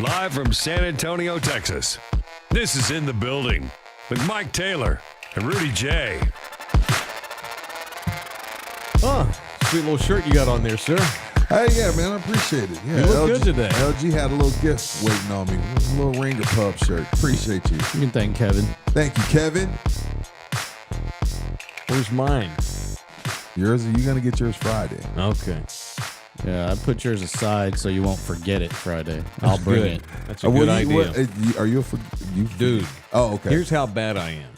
Live from San Antonio, Texas. This is In the Building with Mike Taylor and Rudy J. Sweet little shirt you got on there, sir. Hey, yeah, man, I appreciate it. Yeah, You look good today. LG had a little gift waiting on me. A little Ringer Pub shirt. Appreciate you. You can thank Kevin. Thank you, Kevin. Where's mine? Yours, you going to get yours Friday. Okay. Yeah, I put yours aside so you won't forget it Friday. I'll bring it. That's a good idea. Are you Dude. Oh, okay. Here's how bad I am.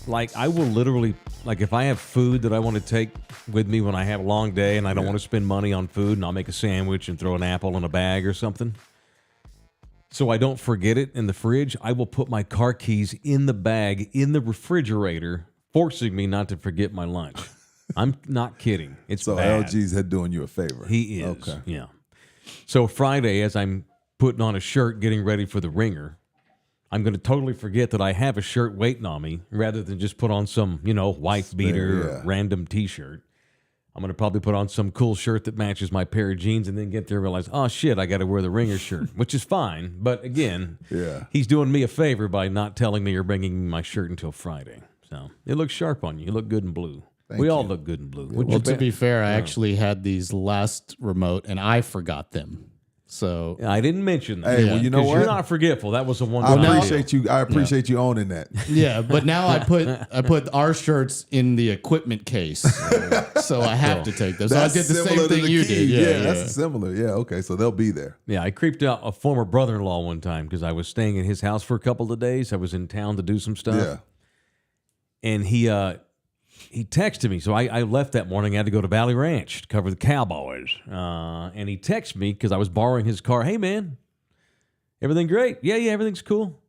Like, I will literally, like, if I have food that I want to take with me when I have a long day and I don't want to spend money on food, and I'll make a sandwich and throw an apple in a bag or something, so I don't forget it in the fridge, I will put my car keys in the bag in the refrigerator, forcing me not to forget my lunch. I'm not kidding. It's so bad. LG's had doing you a favor. He is. Okay. Yeah. So Friday, as I'm putting on a shirt, getting ready for the Ringer, I'm going to totally forget that I have a shirt waiting on me rather than just put on some, wife beater or random T-shirt. I'm going to probably put on some cool shirt that matches my pair of jeans and then get there and realize, oh, shit, I got to wear the Ringer shirt, which is fine. But again, he's doing me a favor by not telling me or bringing me my shirt until Friday. So it looks sharp on you. You look good in blue. We all look good in blue. Well, to be fair, I actually had these last remote, and I forgot them. So I didn't mention that. Hey, well, you know what? You're not forgetful. That was a one. I appreciate you. I appreciate you owning that. yeah, but now I put our shirts in the equipment case, so I have to take those. So I did the same thing you did. Yeah, that's similar. Yeah, okay, so they'll be there. Yeah, I creeped out a former brother-in-law one time because I was staying at his house for a couple of days. I was in town to do some stuff. Yeah, and he texted me. So I left that morning. I had to go to Valley Ranch to cover the Cowboys. And he texted me because I was borrowing his car. Hey, man, everything great? Yeah, everything's cool.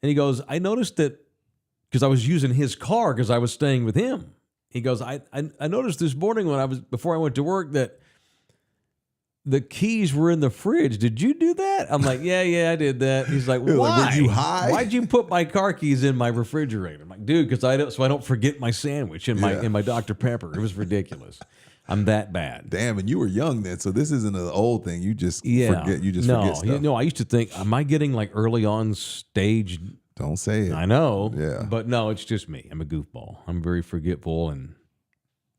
And he goes, I noticed that because I was using his car because I was staying with him. He goes, I noticed this morning before I went to work that the keys were in the fridge. Did you do that? I'm like, yeah, I did that. He's like, why? Like, were you high? Why'd you put my car keys in my refrigerator? I'm like, dude, because I don't forget my sandwich and my Dr. Pepper. It was ridiculous. I'm that bad. Damn, and you were young then, so this isn't an old thing. You just forget. You just forget stuff. I used to think, am I getting like early on stage? Don't say it. I know. Yeah. But no, it's just me. I'm a goofball. I'm very forgetful, and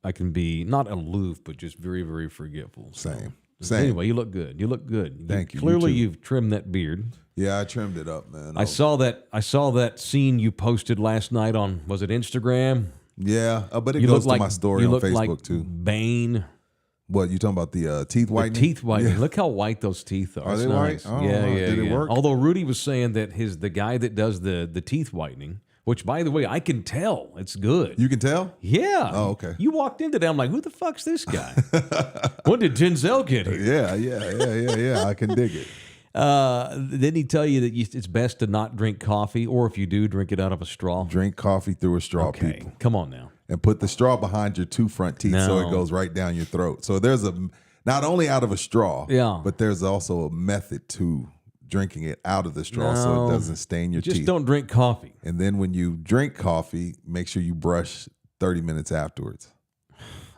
I can be not aloof, but just very, very forgetful. Same. Anyway, you look good. You look good. Thank you. Clearly, you've trimmed that beard. Yeah, I trimmed it up, man. I saw that scene you posted last night on, was it Instagram? Yeah, but it goes to my story on Facebook like too. Bane. What, you talking about the teeth whitening? The teeth whitening. Yeah. Look how white those teeth are. Are they nice. white? Yeah. Did it work? Although Rudy was saying that the guy that does the teeth whitening, which, by the way, I can tell it's good. You can tell? Yeah. Oh, okay. You walked into that, I'm like, who the fuck's this guy? When did Denzel get here? Yeah. I can dig it. Didn't he tell you that it's best to not drink coffee, or if you do, drink it out of a straw? Drink coffee through a straw, people. Come on now. And put the straw behind your two front teeth so it goes right down your throat. So there's not only out of a straw, but there's also a method to drinking it out of the straw so it doesn't stain your teeth. Just don't drink coffee. And then when you drink coffee, make sure you brush 30 minutes afterwards.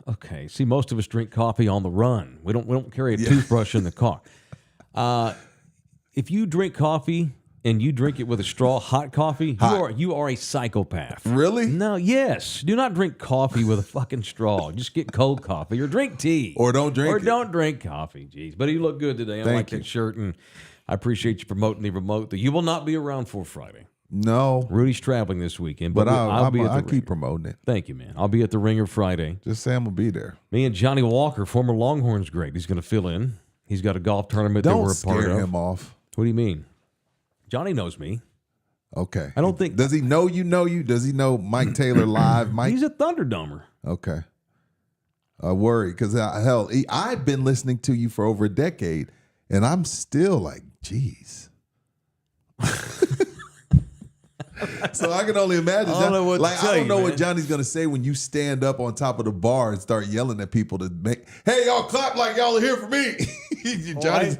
Okay. See, most of us drink coffee on the run. We don't carry a toothbrush in the car. If you drink coffee and you drink it with a straw, hot coffee, you are a psychopath. Really? No, yes. Do not drink coffee with a fucking straw. Just get cold coffee or drink tea. Or don't drink it. Don't drink coffee. Jeez. But you look good today. I like that shirt, and I appreciate you promoting the remote that you will not be around for Friday. No. Rudy's traveling this weekend, but I'll be at the I Ringer. keep promoting it. Thank you, man. I'll be at the Ringer Friday. Just say I'm going to be there. Me and Johnny Walker, former Longhorns great. He's going to fill in. He's got a golf tournament that we're a part of. Don't scare him off. What do you mean? Johnny knows me. Okay. I don't think. Does he know you know you? Does he know Mike Taylor live? Mike? He's a Thunderdomer. Okay. I worry because, hell, I've been listening to you for over a decade, and I'm still like, geez. So I can only imagine. I don't know what to tell I don't you, know man. what Johnny's gonna say when you stand up on top of the bar and start yelling at people to make, hey, y'all clap like y'all are here for me. Johnny's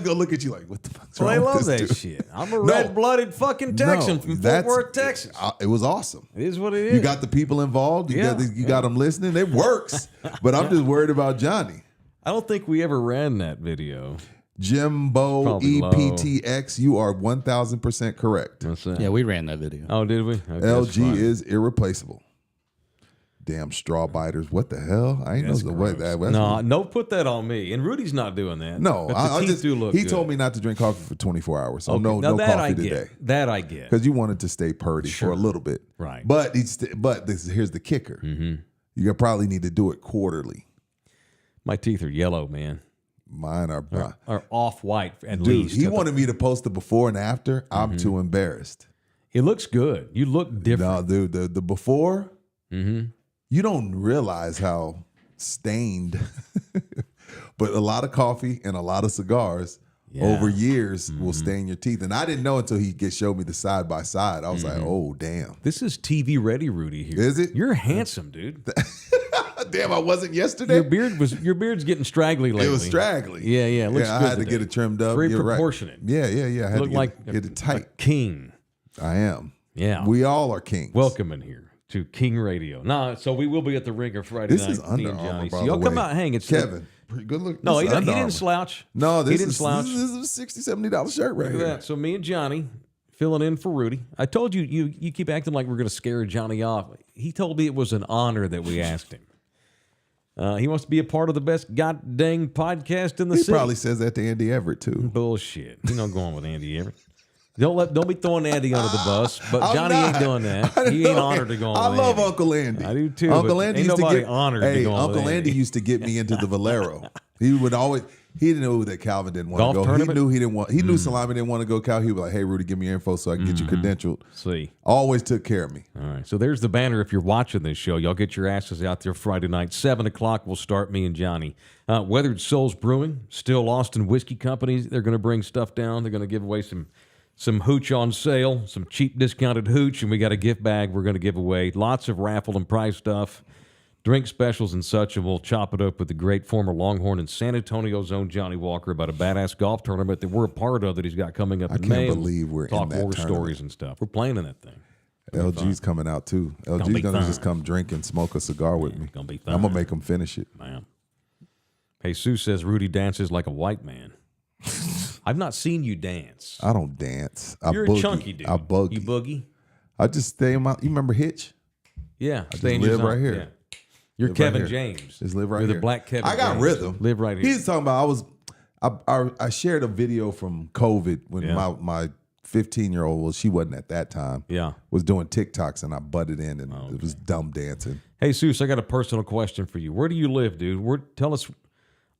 gonna look at you like, what the fuck's wrong They with love this that dude? shit. I'm a red-blooded fucking Texan from Fort Worth, Texas. It was awesome. It is what it is. You got the people involved. You got them listening. It works. But I'm just worried about Johnny. I don't think we ever ran that video. Jimbo Probably low. EPTX, you are 1,000% correct. What's that? Yeah, we ran that video. Oh, did we? Okay, LG is irreplaceable. Damn straw biters. What the hell? I ain't know the way that was. No, put that on me. And Rudy's not doing that. No, But I the teeth just, do look he good. told me not to drink coffee for 24 hours. So Okay. no That coffee I get. today. That I get. Because you wanted to stay purdy for a little bit. Right. But here's the kicker. Mm-hmm. You probably need to do it quarterly. My teeth are yellow, man. Mine are brown. Are off-white at Dude, least. he wanted me to post the before and after. I'm too embarrassed. It looks good. You look different. No, dude, the before, you don't realize how stained, but a lot of coffee and a lot of cigars over years will stain your teeth. And I didn't know until he showed me the side by side. I was like, oh, damn. This is TV ready, Rudy. Here Is it? You're handsome, dude. Damn, I wasn't yesterday. Your beard's getting straggly lately. It was straggly. Yeah, it looks I good had to today. get it trimmed up. Very You're proportionate. Right. Yeah. I had Look to like get it tight. a king. I am. Yeah. We all are kings. Welcome in here to King Radio. So we will be at the Ringer Friday This night. is Under me and Armour, Johnny. by So the y'all come way. out and hang. It's Kevin. Pretty good look. No, This he is Under didn't Armour. slouch. No, he didn't slouch. This is a $60, $70 shirt right Look at here. that. So me and Johnny filling in for Rudy. I told you, you keep acting like we're going to scare Johnny off. He told me it was an honor that we asked him. He wants to be a part of the best goddamn podcast in the He city. probably says that to Andy Everett too. Bullshit. He's not going with Andy Everett. Don't be throwing Andy under the bus. But Johnny ain't doing that. He ain't honored to go on. I with love Andy. Uncle Andy. I do too. Uncle but Andy ain't used to nobody get honored to go on Uncle with Andy Andy. used to get me into the Valero. He would always. He didn't know that Calvin didn't want Golf to go. tournament? He knew he didn't want. He knew Salami didn't want to go. Cal. He was like, "Hey, Rudy, give me your info so I can get you credentialed." See. Always took care of me. All right. So there's the banner. If you're watching this show, y'all get your asses out there Friday night. 7 o'clock, we'll start me and Johnny. Weathered Souls Brewing, Still Austin Whiskey Companies. They're going to bring stuff down. They're going to give away some hooch on sale, some cheap discounted hooch, and we got a gift bag we're going to give away. Lots of raffle and prize stuff, drink specials and such, and we'll chop it up with the great former Longhorn and San Antonio's own Johnny Walker about a badass golf tournament that we're a part of that he's got coming up in can't May. believe we're Talk in that war tournament. stories and stuff. We're playing in that thing. LG's coming out too. LG's be gonna fun. just come drink and smoke a cigar with me. Gonna be fun. I'm gonna make him finish it. Man. Hey, Sue says Rudy dances like a white man. I've not seen you dance. I don't dance. You're I boogie. a chunky dude. I boogie. You boogie? I just stay in my. You remember Hitch? Yeah. just stay in your live zone. right here. Yeah. You're Live right Kevin here. James. Just live right You're here. the black Kevin I got James. rhythm. Live right here. He's talking about. I shared a video from COVID when Yeah. my 15-year-old, well, she wasn't at that time. Yeah. Was doing TikToks and I butted in and it was dumb dancing. Hey, Jesus, I got a personal question for you. Where do you live, dude? Tell us.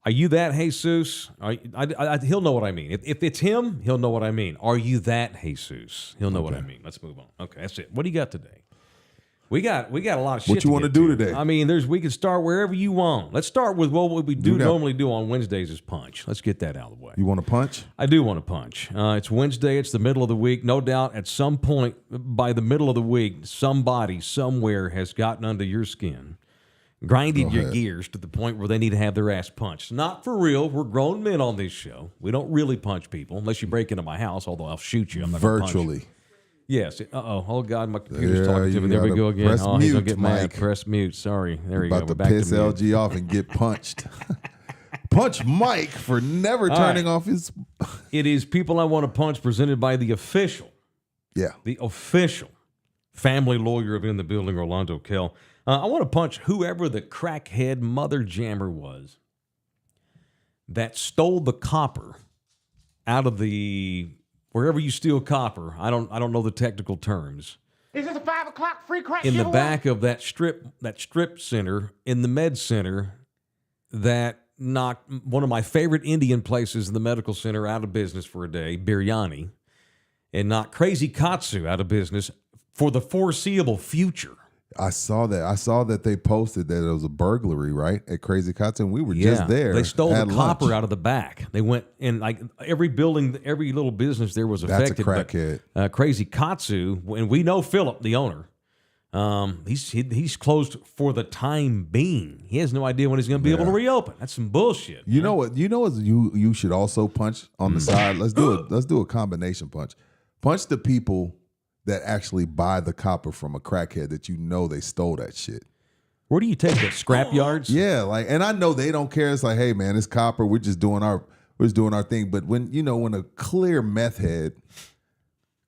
Are you that Jesus? He'll know what I mean. If it's him, he'll know what I mean. Are you that Jesus? He'll know what I mean. Let's move on. Okay, that's it. What do you got today? We got a lot of shit. What you want to do today? I mean, we can start wherever you want. Let's start with what we normally do on Wednesdays is punch. Let's get that out of the way. You want to punch? I do want to punch. It's Wednesday. It's the middle of the week. No doubt at some point by the middle of the week, somebody somewhere has gotten under your skin, grinded your gears to the point where they need to have their ass punched. Not for real. We're grown men on this show. We don't really punch people unless you break into my house, although I'll shoot you. I'm not gonna punch you. Virtually. Yes. Oh, God, my computer's Yeah, talking to me. you There we gotta go again. press Oh, he's going mute, to get mad. Mike. Press mute. Sorry. There you go. About We're to back piss to mute. LG off and get punched. Punch Mike for never All turning right. off his. It is People I Want to Punch presented by the official family lawyer of In the Building, Orlando Kell. I want to punch whoever the crackhead mother jammer was that stole the copper out of the wherever you steal copper. I don't know the technical terms. Is this a 5 o'clock free crack In the giveaway? back of that strip center in the med center that knocked one of my favorite Indian places in the medical center out of business for a day, Biryani, and knocked Crazy Katsu out of business for the foreseeable future. I saw that. I saw that they posted that it was a burglary, right, at Crazy Cuts, and we were just there. They stole the at copper lunch. out of the back. They went in like every building, every little business there was That's a affected. crackhead. But, Crazy Katsu, and we know Philip, the owner. He's closed for the time being. He has no idea when he's going to be able to reopen. That's some bullshit. You know what? You know what? You should also punch on the side. Let's do it. Let's do a combination punch. Punch the people that actually buy the copper from a crackhead that you know they stole that shit. Where do you take that? Scrap yards? Yeah, like, and I know they don't care. It's like, hey man, it's copper. We're just doing our. we're just doing our thing. But when a clear meth head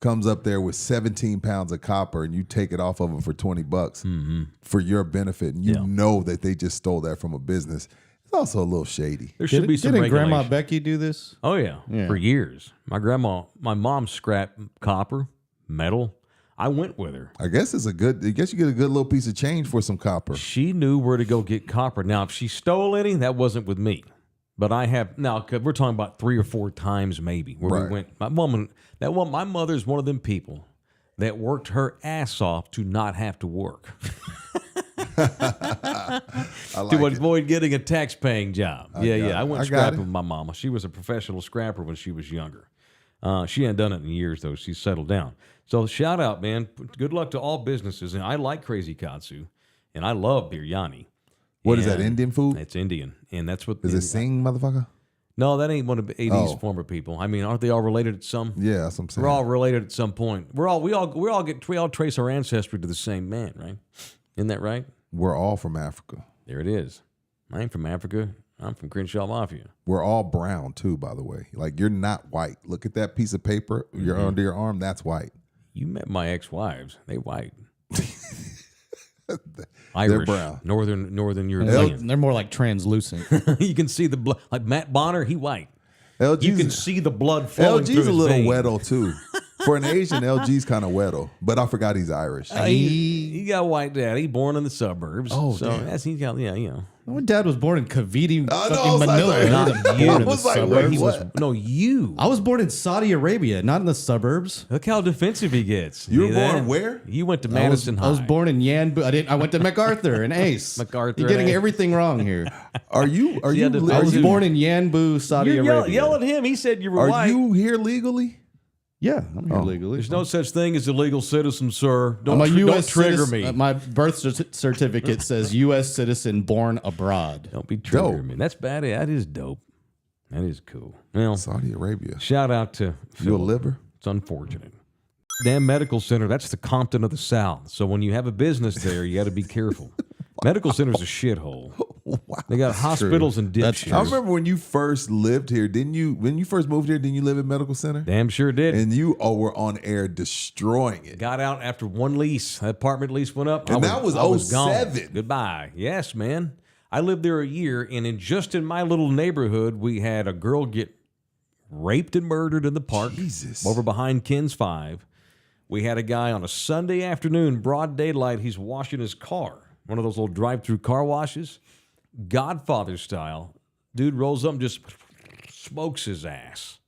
comes up there with 17 pounds of copper and you take it off of them for $20 for your benefit, and you know that they just stole that from a business, it's also a little shady. There should be some Didn't regulation. Grandma Becky do this? Oh, yeah, for years. My mom scrapped copper, metal. I went with her. I guess you get a good little piece of change for some copper. She knew where to go get copper. Now, if she stole any, that wasn't with me. But I have now. We're talking about 3 or 4 times maybe where we went. My mother's one of them people that worked her ass off to not have to work to avoid getting a tax-paying job. I went scrapping with my mama. She was a professional scrapper when she was younger. She hadn't done it in years though. She's settled down. So shout out, man. Good luck to all businesses. And I like Crazy Katsu, and I love biryani. What is that, Indian food? It's Indian, and that's what. Is it Singh, motherfucker? No, that ain't one of the 80s former people. I mean, aren't they all related at some? Yeah, that's what I'm saying. We're all related at some point. We all trace our ancestry to the same man, right? Isn't that right? We're all from Africa. There it is. I ain't from Africa. I'm from Crenshaw Mafia. We're all brown too, by the way. Like, you're not white. Look at that piece of paper you're under your arm. That's white. You met my ex-wives. They white. Irish, They're brown. Northern European. They're more like translucent. You can see the blood. Like Matt Bonner, he white. LG's, You can see the blood flowing through LG's a his little veins. wetto too. For an Asian, LG's kind of wetto. But I forgot he's Irish. He got a white daddy, born in the suburbs. Oh, so damn. that's he's got My dad was born in Cavite, I fucking was like, Manila. wait, not not born you. in I the was like, suburbs. wait, what? No, you. I was born in Saudi Arabia, not in the suburbs. Look how defensive he gets. You were See that? born where? You went to Madison High. I was born in Yanbu. I went to MacArthur and Ace. MacArthur You're getting and Ace. everything wrong here. Are you? Are See, you? I I was you- born in Yanbu, Saudi You're Arabia. yell at him. He said you were Are white. you here legally? Yeah, I'm here legally. There's no such thing as a legal citizen, sir. I'm a Don't U.S. trigger citizen. me. My birth certificate says U.S. citizen born abroad. Don't be triggering Dope. me. That's bad. That is dope. That is cool. Well, Saudi Arabia. shout out to You a Philip. liver? It's unfortunate. Damn medical center. That's the Compton of the South. So when you have a business there, you got to be careful. Medical center's a shithole. Wow. They got hospitals and That's dipshits. I remember when you first lived here. Didn't you? When you first moved here, didn't you live in medical center? Damn sure did. And you were on air destroying it. Got out after one lease. That apartment lease went up. And that was I gone. 07. Goodbye. Yes, man. I lived there a year, and in my little neighborhood, we had a girl get raped and murdered in the park Jesus. over behind Ken's 5. We had a guy on a Sunday afternoon, broad daylight. He's washing his car, one of those little drive-through car washes, Godfather style. Dude rolls up and just smokes his ass.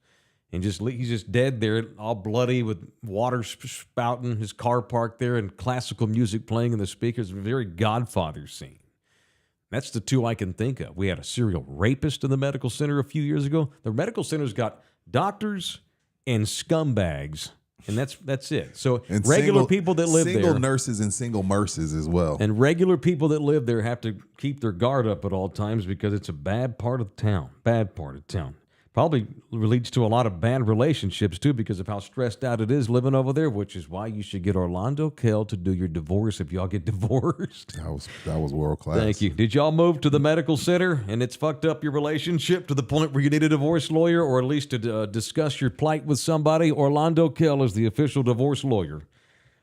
And he's just dead there, all bloody with water spouting, his car parked there, and classical music playing in the speakers. A very Godfather scene. That's the two I can think of. We had a serial rapist in the medical center a few years ago. The medical center's got doctors and scumbags, and that's it. So And regular people that live single there, nurses and single nurses as well. and regular people that live there have to keep their guard up at all times because it's a bad part of town. Bad part of town. Probably leads to a lot of bad relationships, too, because of how stressed out it is living over there, which is why you should get Orlando Kell to do your divorce if y'all get divorced. That was world class. Thank you. Did y'all move to the medical center and it's fucked up your relationship to the point where you need a divorce lawyer or at least to discuss your plight with somebody? Orlando Kell is the official divorce lawyer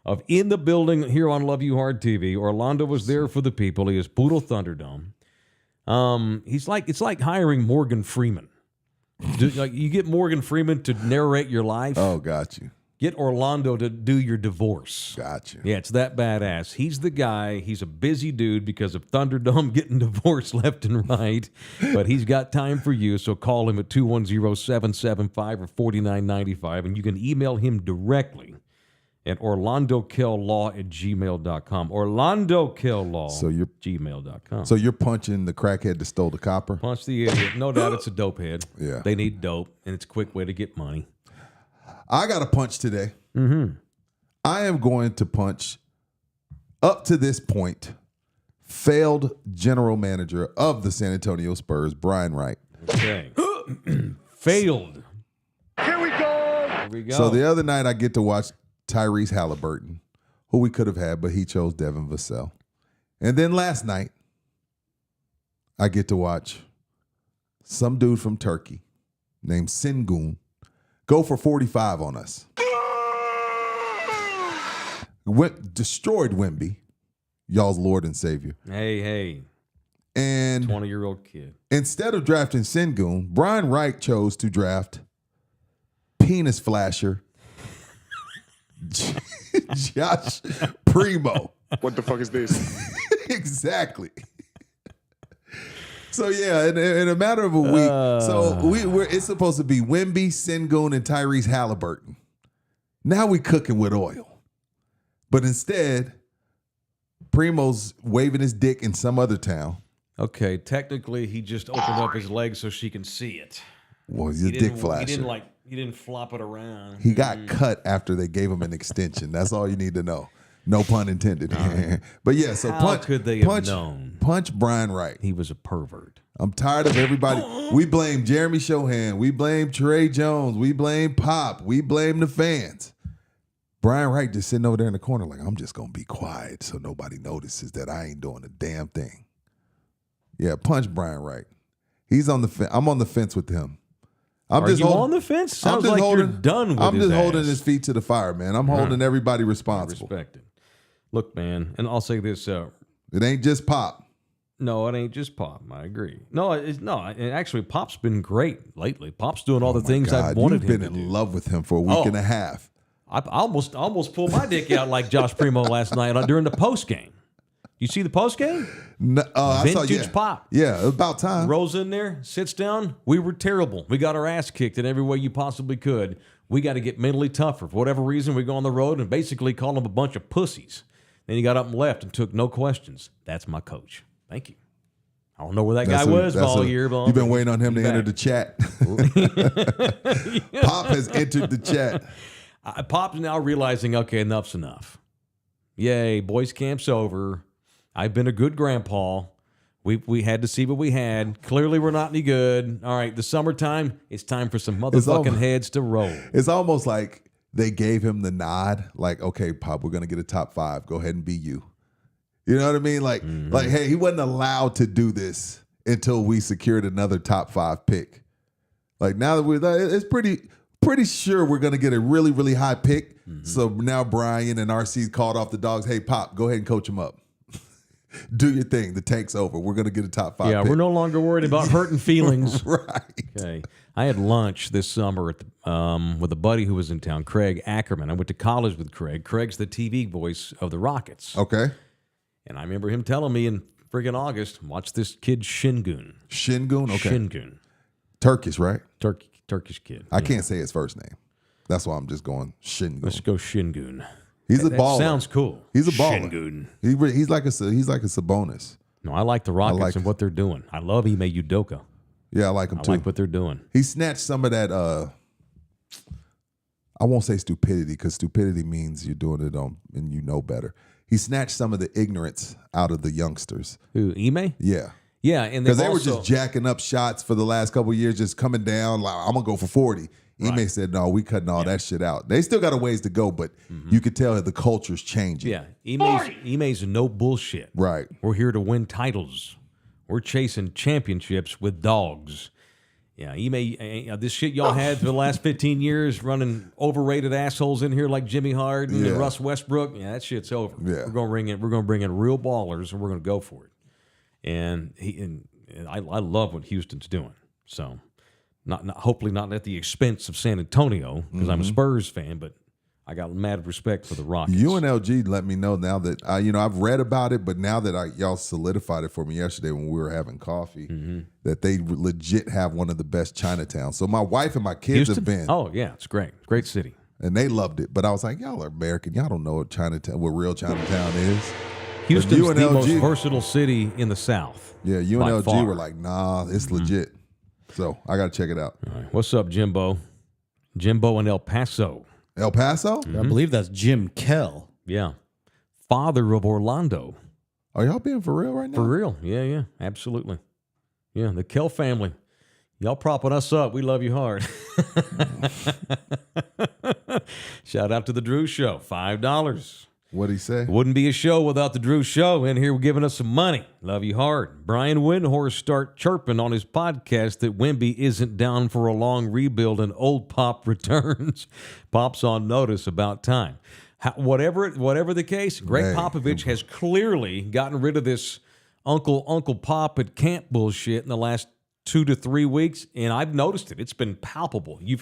of In the Building here on Love You Hard TV. Orlando was there for the people. He is Poodle Thunderdome. It's like hiring Morgan Freeman. You get Morgan Freeman to narrate your life. Oh, got you. Get Orlando to do your divorce. Got you. Yeah, it's that badass. He's the guy. He's a busy dude because of Thunderdome getting divorced left and right. But he's got time for you, so call him at 210-775 or $49.95, and you can email him directly at orlandokilllaw@gmail.com. orlandokilllaw@gmail.com. So you're punching the crackhead that stole the copper? Punch the idiot. No doubt it's a dope head. Yeah. They need dope, and it's a quick way to get money. I got a punch today. Mm-hmm. I am going to punch, up to this point, failed general manager of the San Antonio Spurs, Brian Wright. Okay. Failed. Here we go. Here we go. So the other night I get to watch Tyrese Halliburton, who we could have had, but he chose Devin Vassell. And then last night, I get to watch some dude from Turkey named Sengun go for 45 on us. Destroyed Wemby, y'all's Lord and Savior. Hey. And 20-year-old kid. instead of drafting Sengun, Brian Wright chose to draft penis flasher Josh Primo. What the fuck is this? Exactly. So yeah, in a matter of a week, it's supposed to be Wemby, Sengun, and Tyrese Halliburton. Now we cooking with oil, but instead, Primo's waving his dick in some other town. Okay, technically, he just opened up his leg so she can see it. Well, he's a dick flasher. He didn't flop it around. He got cut after they gave him an extension. That's all you need to know. No pun intended. But yeah, so How could they have known? Punch Brian Wright. He was a pervert. I'm tired of everybody. We blame Jeremy Shohan. We blame Trey Jones. We blame Pop. We blame the fans. Brian Wright just sitting over there in the corner like, I'm just going to be quiet so nobody notices that I ain't doing a damn thing. Yeah, punch Brian Wright. He's on the fence. I'm on the fence with him. Are you on the fence? Sounds like you're done with I'm just his holding ass. his feet to the fire, man. I'm holding everybody responsible. Respect it. Look, man, and I'll say this. It ain't just Pop. No, it ain't just Pop. I agree. Actually, Pop's been great lately. Pop's doing all the things I've wanted him to do. You've been in love with him for a week and a half. I almost pulled my dick out like Josh Primo last night during the post game. You see the post game? No, I saw, Vintage Pop. Yeah, it was about time. Rolls in there, sits down. We were terrible. We got our ass kicked in every way you possibly could. We got to get mentally tougher. For whatever reason, we go on the road and basically call them a bunch of pussies. Then he got up and left and took no questions. That's my coach. Thank you. I don't know where that guy was all year. But you've been waiting on him to enter the chat. Pop has entered the chat. Pop's now realizing, okay, enough's enough. Yay, boys camp's over. I've been a good grandpa. We had to see what we had. Clearly, we're not any good. All right, the summertime, it's time for some motherfucking heads to roll. It's almost like they gave him the nod. Like, okay, Pop, we're going to get a top 5. Go ahead and be you. You know what I mean? Like, hey, he wasn't allowed to do this until we secured another top 5 pick. Like, now that it's pretty sure we're going to get a really, really high pick. So now Brian and RC called off the dogs. Hey, Pop, go ahead and coach him up. Do your thing. The tank's over. We're going to get a top 5 pick. We're no longer worried about hurting feelings. Right. Okay. I had lunch this summer at with a buddy who was in town, Craig Ackerman. I went to college with Craig. Craig's the TV voice of the Rockets. Okay. And I remember him telling me in friggin' August, watch this kid Şengün. Şengün? Okay. Şengün. Turkish, right? Turkish kid. I can't say his first name. That's why I'm just going Şengün. Let's go Şengün. He's a baller. Sounds cool. He's a baller. Şengün. He's like a Sabonis. No, I like the Rockets and what they're doing. I love Ime Udoka. Yeah, I like him too. I like what they're doing. He snatched some of that. I won't say stupidity because stupidity means you're doing it and you know better. He snatched some of the ignorance out of the youngsters. Who, Ime? Yeah. Yeah, and because they were just jacking up shots for the last couple of years, just coming down. Like, I'm gonna go for 40. Ime said, "No, we cutting all that shit out." They still got a ways to go, but you could tell that the culture's changing. Yeah, Ime's no bullshit. Right. We're here to win titles. We're chasing championships with dogs. Yeah, Ime, this shit y'all had for the last 15 years, running overrated assholes in here like Jimmy Harden and Russ Westbrook. Yeah, that shit's over. Yeah. We're gonna bring in real ballers, and we're gonna go for it. And I love what Houston's doing. So. Hopefully not at the expense of San Antonio, because I'm a Spurs fan, but I got mad respect for the Rockets. UNLG let me know now that I've read about it, but now that y'all solidified it for me yesterday when we were having coffee, that they legit have one of the best Chinatowns. So my wife and my kids have been. Oh yeah, it's great, great city, and they loved it. But I was like, y'all are American, y'all don't know what real Chinatown is. Houston's the most versatile city in the South. Yeah, UNLG were like, nah, it's legit. So I got to check it out. All right. What's up, Jimbo? Jimbo in El Paso. El Paso? I believe that's Jim Kell. Yeah. Father of Orlando. Are y'all being for real right now? For real. Yeah, absolutely. Yeah, the Kell family. Y'all propping us up. We love you hard. Shout out to the Drew Show. $5. What'd he say? Wouldn't be a show without the Drew Show in here giving us some money. Love you hard. Brian Windhorst start chirping on his podcast that Wemby isn't down for a long rebuild and old Pop returns. Pop's on notice about time. Whatever the case, Greg Popovich has clearly gotten rid of this Uncle Pop at camp bullshit in the last 2 to 3 weeks, and I've noticed it. It's been palpable. You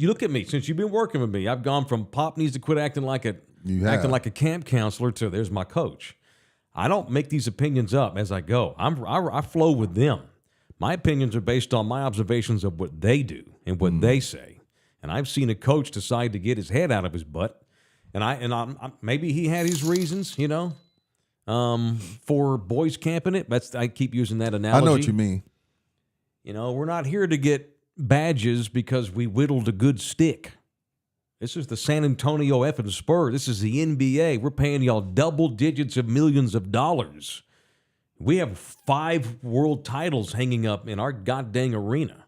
look at me since you've been working with me. I've gone from Pop needs to quit acting like a camp counselor to there's my coach. I don't make these opinions up as I go. I flow with them. My opinions are based on my observations of what they do and what they say. And I've seen a coach decide to get his head out of his butt. And I maybe he had his reasons, for boys camping it. I keep using that analogy. I know what you mean. We're not here to get badges because we whittled a good stick. This is the San Antonio effing Spurs. This is the NBA. We're paying y'all double digits of millions of dollars. We have 5 world titles hanging up in our goddamn arena.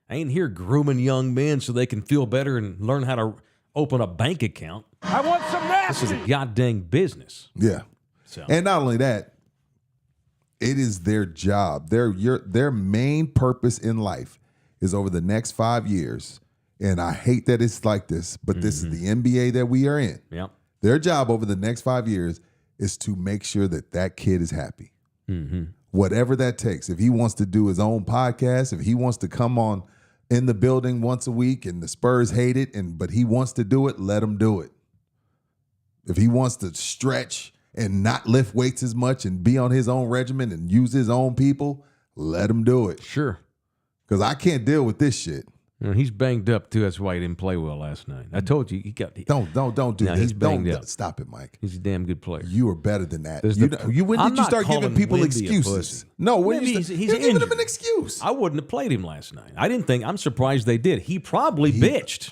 I ain't here grooming young men so they can feel better and learn how to open a bank account. I want some nasty. This is a goddamn business. Yeah. And not only that, it is their job. Their main purpose in life is over the next 5 years. And I hate that it's like this, but this is the NBA that we are in. Yep. Their job over the next 5 years is to make sure that kid is happy. Whatever that takes. If he wants to do his own podcast, if he wants to come on in the building once a week and the Spurs hate it, but he wants to do it, let him do it. If he wants to stretch and not lift weights as much and be on his own regimen and use his own people, let him do it. Sure. Because I can't deal with this shit. He's banged up, too. That's why he didn't play well last night. I told you. Don't do this. He's banged up. Stop it, Mike. He's a damn good player. You are better than that. When I'm did you not start giving calling people Wemby a excuses? pussy. No, He's you're giving him injured. an excuse. I wouldn't have played him last night. I'm surprised they did. He probably bitched.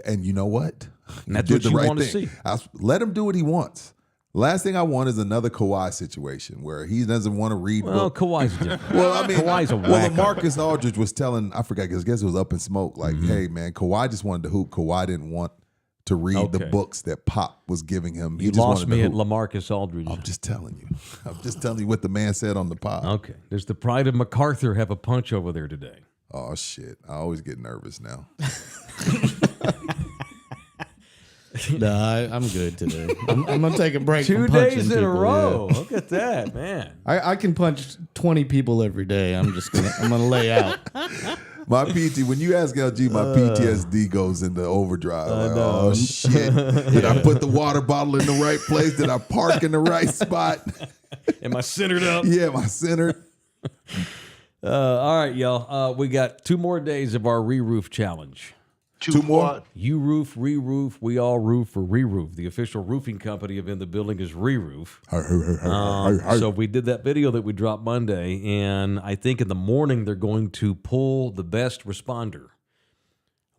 And you know what? And that's what you want to see. Let him do what he wants. Last thing I want is another Kawhi situation where he doesn't want to read. Well, Kawhi's different. Kawhi's a wacko. Marcus Aldridge was telling, I forgot, I guess it was Up in Smoke, like, hey, man, Kawhi just wanted to hoop. Kawhi didn't want to read the books that Pop was giving him. He You just lost wanted me to at hoop. LaMarcus Aldridge. I'm just telling you. I'm just telling you what the man said on the pod. Okay. Does the pride of MacArthur have a punch over there today? Oh, shit. I always get nervous now. Nah, I'm good today. I'm gonna take a break. 2 from punching days in a people, row. yeah. Look at that, man. I can punch 20 people every day. I'm gonna lay out. My when you ask LG, my PTSD goes into overdrive. Like, oh shit! Did I put the water bottle in the right place? Did I park in the right spot? Am I centered up? Yeah, am I centered? All right, y'all. We got 2 more days of our re-roof challenge. 2 more? You roof, re-roof, we all roof, or re-roof. The official roofing company of In the Building is Re-Roof. So we did that video that we dropped Monday, and I think in the morning they're going to pull the best responder.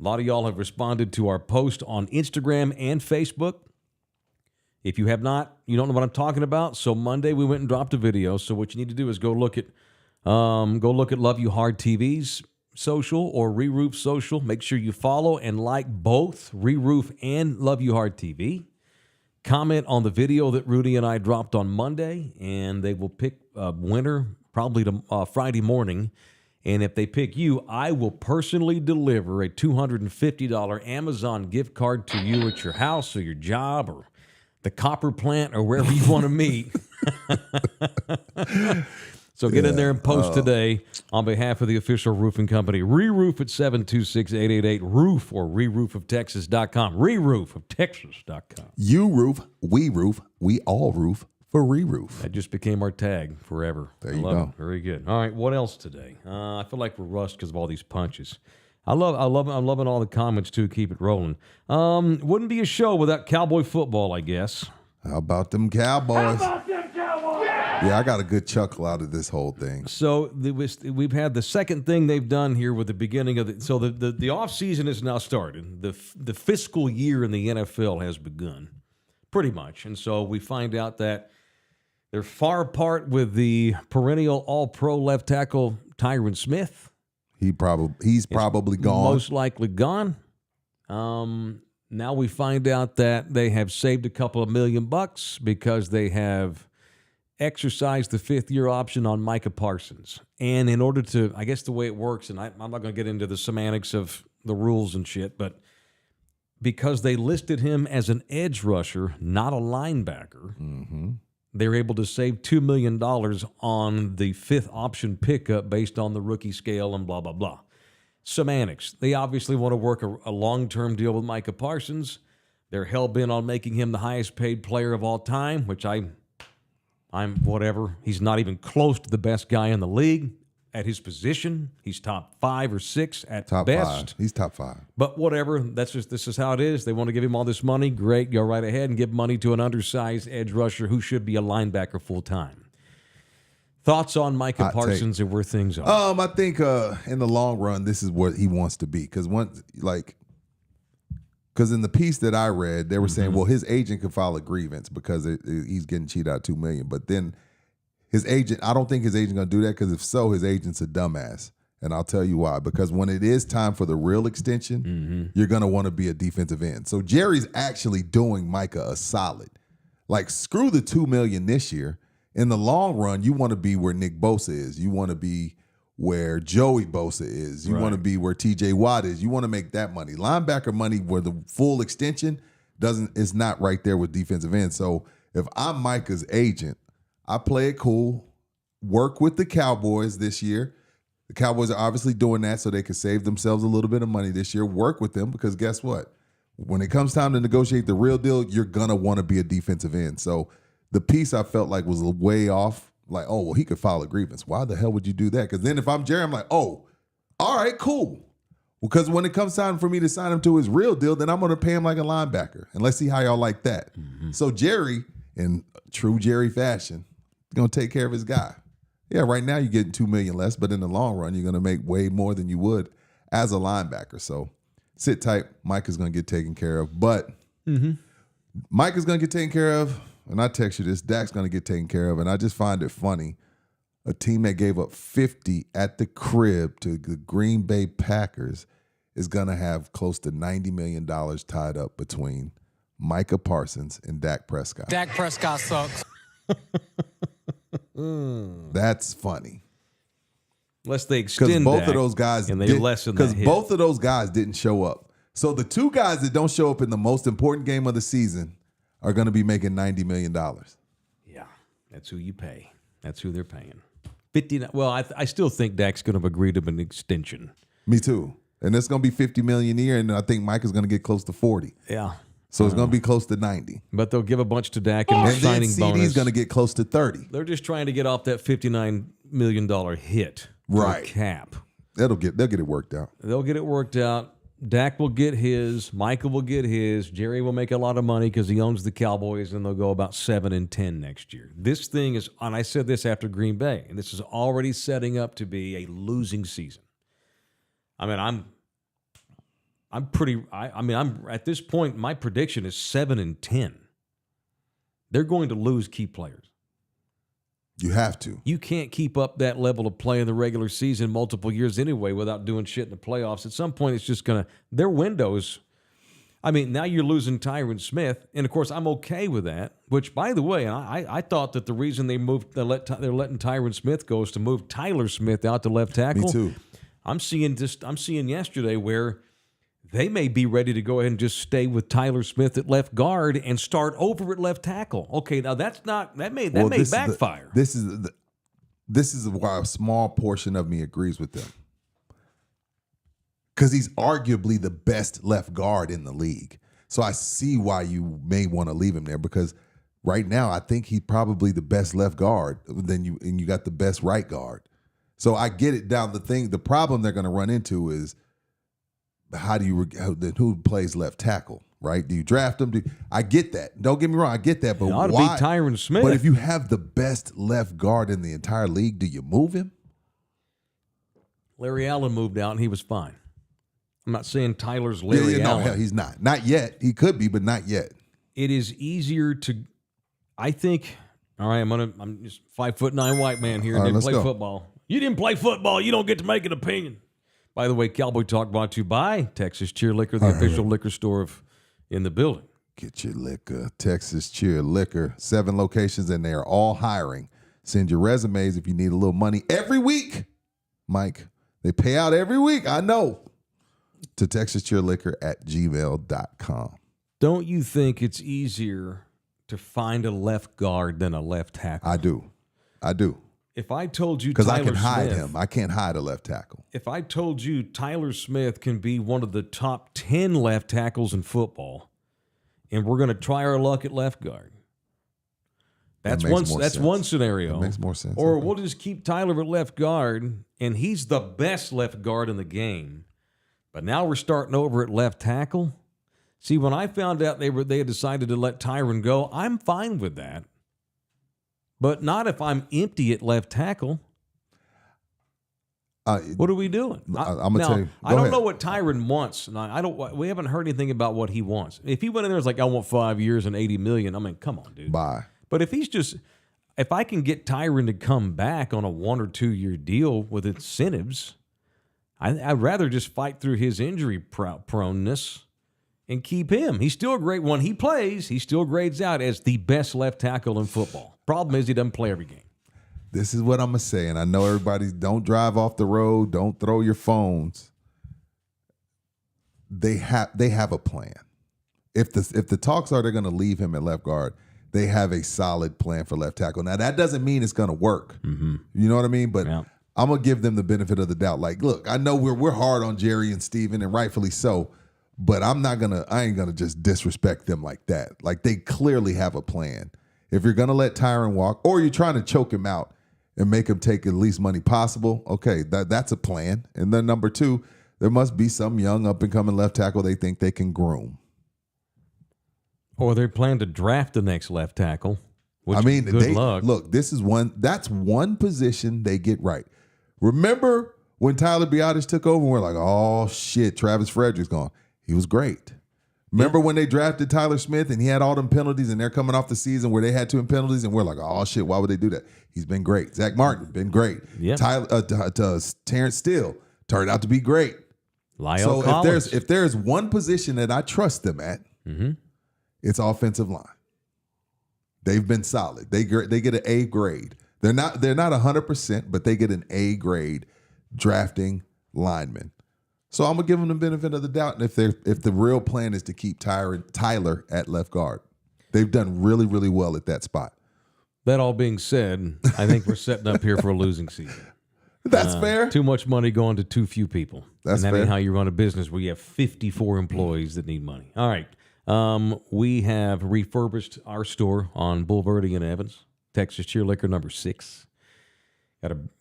A lot of y'all have responded to our post on Instagram and Facebook. If you have not, you don't know what I'm talking about. So Monday we went and dropped a video. So what you need to do is go look at Love You Hard TV's social or Re-Roof social. Make sure you follow and like both Re-Roof and Love You Hard TV. Comment on the video that Rudy and I dropped on Monday, and they will pick a winner probably Friday morning. And if they pick you, I will personally deliver a $250 Amazon gift card to you at your house or your job or the copper plant or wherever you want to meet. So get in there and post today on behalf of the official roofing company. Re-Roof at 726-888-ROOF or reRoofOfTexas.com. reRoofOfTexas.com. You roof, we all roof for Re-Roof. That just became our tag forever. There you I love go. it. Very good. All right, what else today? I feel like we're rushed because of all these punches. I'm loving all the comments too. Keep it rolling. Wouldn't be a show without Cowboy football, I guess. How about them Cowboys? Yeah, I got a good chuckle out of this whole thing. So we've had the second thing they've done here with the beginning of the offseason has now started. The fiscal year in the NFL has begun, pretty much. And so we find out that they're far apart with the perennial all-pro left tackle Tyron Smith. He's probably gone. Most likely gone. Now we find out that they have saved a couple of $1 million because they have exercised the 5th-year option on Micah Parsons. And in order to, I guess the way it works, and I'm not going to get into the semantics of the rules and shit, but because they listed him as an edge rusher, not a linebacker, they're able to save $2 million on the 5th option pickup based on the rookie scale and blah, blah, blah. Semantics. They obviously want to work a long-term deal with Micah Parsons. They're hell-bent on making him the highest-paid player of all time, which I'm whatever. He's not even close to the best guy in the league at his position. He's top 5 or 6 at Top best. 5. He's top 5. But whatever. This is how it is. They want to give him all this money. Great. Go right ahead and give money to an undersized edge rusher who should be a linebacker full-time. Thoughts on Micah Parsons and where things are? I think in the long run, this is what he wants to be. Because in the piece that I read, they were saying, well, his agent could file a grievance because he's getting cheated out $2 million. But then his agent, I don't think his agent's going to do that, because if so, his agent's a dumbass. And I'll tell you why. Because when it is time for the real extension, you're going to want to be a defensive end. So Jerry's actually doing Micah a solid. Like, screw the $2 million this year. In the long run, you want to be where Nick Bosa is. You want to be where Joey Bosa is. You want to be where TJ Watt is. You want to make that money. Linebacker money where the full extension is not right there with defensive end. So if I'm Micah's agent, I play it cool, work with the Cowboys this year. The Cowboys are obviously doing that so they can save themselves a little bit of money this year. Work with them, because guess what? When it comes time to negotiate the real deal, you're going to want to be a defensive end. So the piece I felt like was way off. Like, oh, well, he could file a grievance. Why the hell would you do that? Because then if I'm Jerry, I'm like, oh, all right, cool. Because when it comes time for me to sign him to his real deal, then I'm going to pay him like a linebacker. And let's see how y'all like that. So Jerry, in true Jerry fashion, is going to take care of his guy. Yeah, right now you're getting $2 million less, but in the long run, you're going to make way more than you would as a linebacker. So sit tight. Mike is going to get taken care of. But Mike is going to get taken care of. And I text you this, Dak's going to get taken care of. And I just find it funny. A team that gave up 50 at the crib to the Green Bay Packers is going to have close to $90 million tied up between Micah Parsons and Dak Prescott. Dak Prescott sucks. That's funny. Unless they extend both Dak of those guys and they lessen that hit. Because both of those guys didn't show up. So the two guys that don't show up in the most important game of the season are going to be making $90 million. Yeah, that's who you pay. That's who they're paying. 50. Well, I still think Dak's going to agree to an extension. Me too. And it's going to be $50 million a year, and I think Mike is going to get close to 40. Yeah. So it's going to be close to 90. But they'll give a bunch to Dak and And then signing bonus. CD's going to get close to 30. They're just trying to get off that $59 million hit. To Right. the cap. They'll get it worked out. They'll get it worked out. Dak will get his. Michael will get his. Jerry will make a lot of money because he owns the Cowboys, and they'll go about 7-10 next year. This thing is, and I said this after Green Bay, and this is already setting up to be a losing season. I mean, I'm at this point, my prediction is 7-10. They're going to lose key players. You have to. You can't keep up that level of play in the regular season multiple years anyway without doing shit in the playoffs. At some point, it's just going to – their windows – I mean, now you're losing Tyron Smith, and, of course, I'm okay with that, which, by the way, I thought that the reason they're letting Tyron Smith go is to move Tyler Smith out to left tackle. Me too. I'm seeing yesterday where they may be ready to go ahead and just stay with Tyler Smith at left guard and start over at left tackle. Okay, now that may backfire. This is why a small portion of me agrees with them. Because he's arguably the best left guard in the league. So I see why you may want to leave him there, because right now I think he's probably the best left guard. And you got the best right guard. So I get it down the thing. The problem they're going to run into is who plays left tackle, right? Do you draft him? I get that. Don't get me wrong. I get that. But it ought to why? be Tyron Smith. But if you have the best left guard in the entire league, do you move him? Larry Allen moved out and he was fine. I'm not saying Tyler's Larry Allen. No, he's not. Not yet. He could be, but not yet. It is easier to, I think. All right, I'm just 5'9" white man here. All right, Didn't let's play go. football. You didn't play football. You don't get to make an opinion. By the way, Cowboy Talk brought to you by Texas Cheer Liquor, the official liquor store of in the building. Get your liquor. Texas Cheer Liquor. 7 locations, and they are all hiring. Send your resumes if you need a little money every week. Mike, they pay out every week. I know. To TexasCheerLiquor@gmail.com. Don't you think it's easier to find a left guard than a left tackle? I do. If I told you Because I Tyler can hide Smith, him. I can't hide a left tackle. if I told you Tyler Smith can be one of the top 10 left tackles in football, and we're going to try our luck at left guard. That's makes more sense. one scenario. That makes more sense. Or Okay. we'll just keep Tyler at left guard, and he's the best left guard in the game. But now we're starting over at left tackle. See, when I found out they had decided to let Tyron go, I'm fine with that. But not if I'm empty at left tackle. What are we doing? I'm gonna tell you. I don't know what Tyron wants. We haven't heard anything about what he wants. If he went in there and was like, I want 5 years and $80 million, I mean, come on, dude. Bye. But if I can get Tyron to come back on a 1 or 2 year deal with incentives, I'd rather just fight through his injury proneness and keep him. He's still a great one. He plays. He still grades out as the best left tackle in football. Problem is he doesn't play every game. This is what I'm going to say, and I know everybody, don't drive off the road, don't throw your phones. They have a plan. If the talks are they're going to leave him at left guard, they have a solid plan for left tackle. Now, that doesn't mean it's going to work. Mm-hmm. You know what I mean? But yeah. I'm going to give them the benefit of the doubt. Like, look, I know we're hard on Jerry and Steven, and rightfully so, but I ain't going to just disrespect them like that. Like, they clearly have a plan. If you're going to let Tyron walk, or you're trying to choke him out and make him take the least money possible, okay, that's a plan. And then number 2, there must be some young up-and-coming left tackle they think they can groom. Or they plan to draft the next left tackle. Which, I mean, good luck. Look, that's one position they get right. Remember when Tyler Biadasz took over and we're like, oh, shit, Travis Frederick's gone. He was great. Remember when they drafted Tyler Smith and he had all them penalties and they're coming off the season where they had 2 penalties and we're like, oh, shit, why would they do that? He's been great. Zach Martin, been great. Yep. Terrence Steele turned out to be great. Lyle So Collins. if there's one position that I trust them at, it's offensive line. They've been solid. They get an A grade. They're not 100%, but they get an A grade drafting linemen. So I'm gonna give them the benefit of the doubt. And if the real plan is to keep Tyler at left guard, they've done really, really well at that spot. That all being said, I think we're setting up here for a losing season. That's fair. Too much money going to too few people. That's and that fair. ain't how you run a business where you have 54 employees that need money. All right. We have refurbished our store on Boulevardy and Evans, Texas Cheer Liquor number 6.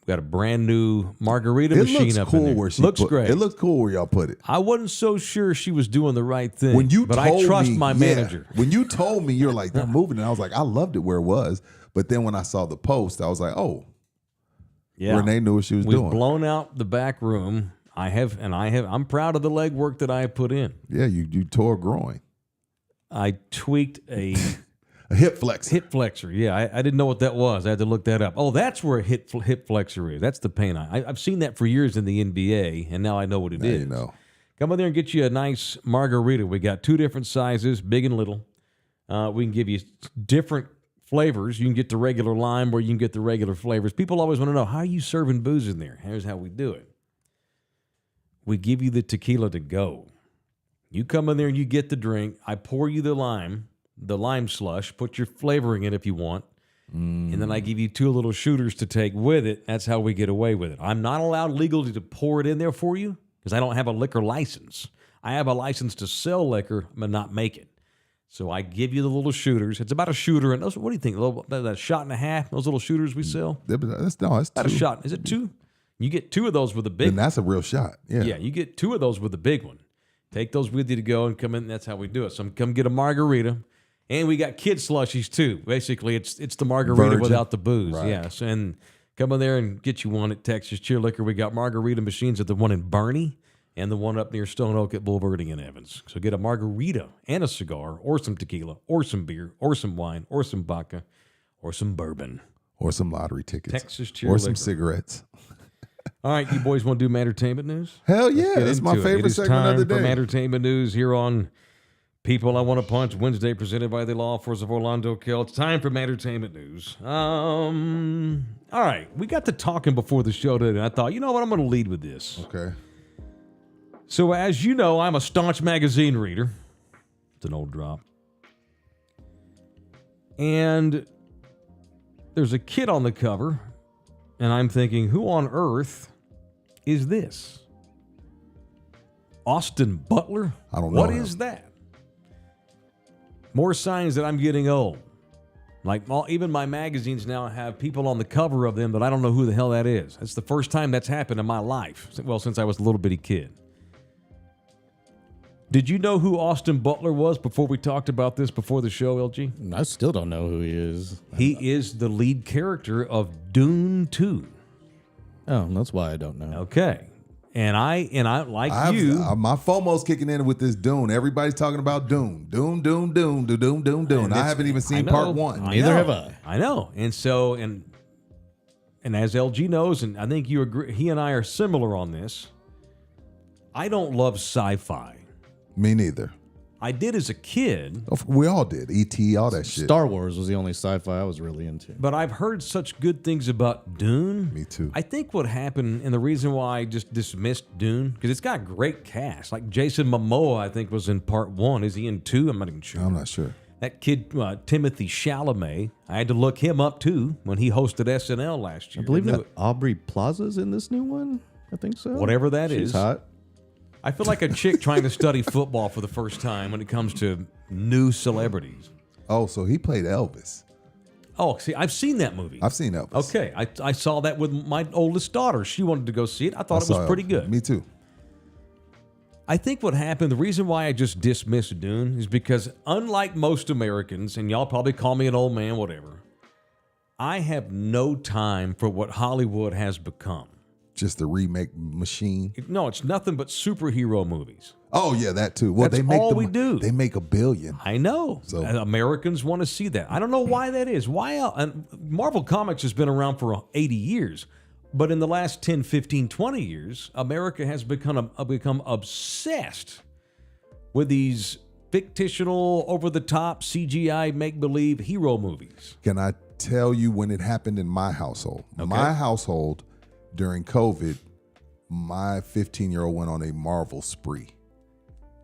Got a brand new margarita machine up in there. Where she looks put, great. It looks cool where y'all put it. I wasn't so sure she was doing the right thing. But I trust my manager. When you told me, you're like, they're moving, and I was like, I loved it where it was. But then when I saw the post, I was like, oh, Yeah. Renee knew what she was doing. We've blown out the back room. I'm proud of the legwork that I have put in. Yeah, you tore a groin. I tweaked a A hip flexor. hip flexor. Yeah, I didn't know what that was. I had to look that up. Oh, that's where a hip flexor is. That's the pain. I've seen that for years in the NBA, and now I know what it is. You know. Come on there and get you a nice margarita. We got 2 different sizes, big and little. We can give you different flavors. You can get the regular lime or you can get the regular flavors. People always want to know, how are you serving booze in there? Here's how we do it. We give you the tequila to go. You come in there and you get the drink. I pour you the lime slush, put your flavoring in if you want, and then I give you 2 little shooters to take with it. That's how we get away with it. I'm not allowed legally to pour it in there for you because I don't have a liquor license. I have a license to sell liquor but not make it. So I give you the little shooters. It's about a shooter. And those, what do you think? A shot and a half, those little shooters we sell? That's About 2. a shot. Is it 2? You get 2 of those with a big Then that's a real shot. Yeah. Yeah, you get 2 of those with the big one. Take those with you to go and come in. That's how we do it. So come get a margarita. And we got kid slushies too. Basically, it's the margarita Virgin. without the booze. Right. Yes. And come in there and get you one at Texas Cheer Liquor. We got margarita machines at the one in Barney and the one up near Stone Oak at Boulevardy and Evans. So get a margarita and a cigar or some tequila or some beer or some wine or some vodka or some bourbon. Or some lottery tickets. Texas Cheer Or Liquor. some cigarettes. All right, you boys want to do my entertainment news? Hell yeah. Get That's my into it. favorite It is segment of the time for day. entertainment news here on People I Want to Punch, Wednesday, presented by the law force of Orlando Kill. It's time for entertainment news. All right, we got to talking before the show today, and I thought, you know what, I'm going to lead with this. Okay. So as you know, I'm a staunch magazine reader. It's an old drop. And there's a kid on the cover, and I'm thinking, who on earth is this? Austin Butler? I don't know What him. is that? More signs that I'm getting old. Like even my magazines now have people on the cover of them that I don't know who the hell that is. That's the first time that's happened in my life. Well, since I was a little bitty kid. Did you know who Austin Butler was before we talked about this before the show, LG? I still don't know who he is. He is the lead character of Dune 2. Oh, that's why I don't know. Okay. And I like my FOMO's kicking in with this Dune. Everybody's talking about Dune. Dune. I haven't even seen part one. Neither have I. I know. And so, and as LG knows, and I think you agree, he and I are similar on this. I don't love sci-fi. Me neither. I did as a kid. We all did. E.T., all that shit. Star Wars was the only sci-fi I was really into. But I've heard such good things about Dune. Me too. I think what happened, and the reason why I just dismissed Dune, because it's got a great cast. Like Jason Momoa, I think, was in part 1. Is he in 2? I'm not even sure. I'm not sure. That kid, Timothy Chalamet, I had to look him up too when he hosted SNL last year. I believe that Aubrey Plaza's in this new one. I think so. Whatever that is. She's hot. I feel like a chick trying to study football for the first time when it comes to new celebrities. Oh, so he played Elvis. Oh, see, I've seen that movie. I've seen Elvis. Okay, I saw that with my oldest daughter. She wanted to go see it. I thought it was pretty good. Me too. I think what happened, the reason why I just dismissed Dune is because unlike most Americans, and y'all probably call me an old man, whatever, I have no time for what Hollywood has become. Just the remake machine. No, it's nothing but superhero movies. Oh yeah, that too. Well, That's they make all we do. They make $1 billion. I know. So- Americans want to see that. I don't know why that is. Why? And Marvel Comics has been around for 80 years. But in the last 10, 15, 20 years, America has become obsessed with these fictional, over-the-top, CGI, make-believe hero movies. Can I tell you when it happened in my household? Okay. My household, during COVID, my 15-year-old went on a Marvel spree.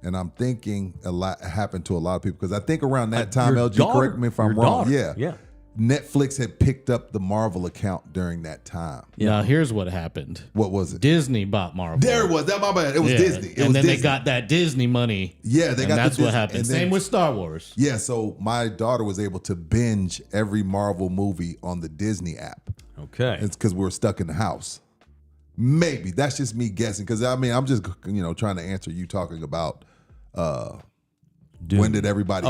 And I'm thinking a lot happened to a lot of people because I think around that time, Your LG, daughter- correct me if I'm your wrong. daughter, Yeah. Netflix had picked up the Marvel account during that time. Now, here's what happened. What was it? Disney bought Marvel. There it was. That my bad. It was Yeah. Disney. It and was then Disney. they got that Disney money. Yeah, they got and the that's what Disney- happened. and then- Same with Star Wars. Yeah, so my daughter was able to binge every Marvel movie on the Disney app. Okay. It's because we were stuck in the house. Maybe that's just me guessing. Because I mean, I'm just trying to answer you talking about when did everybody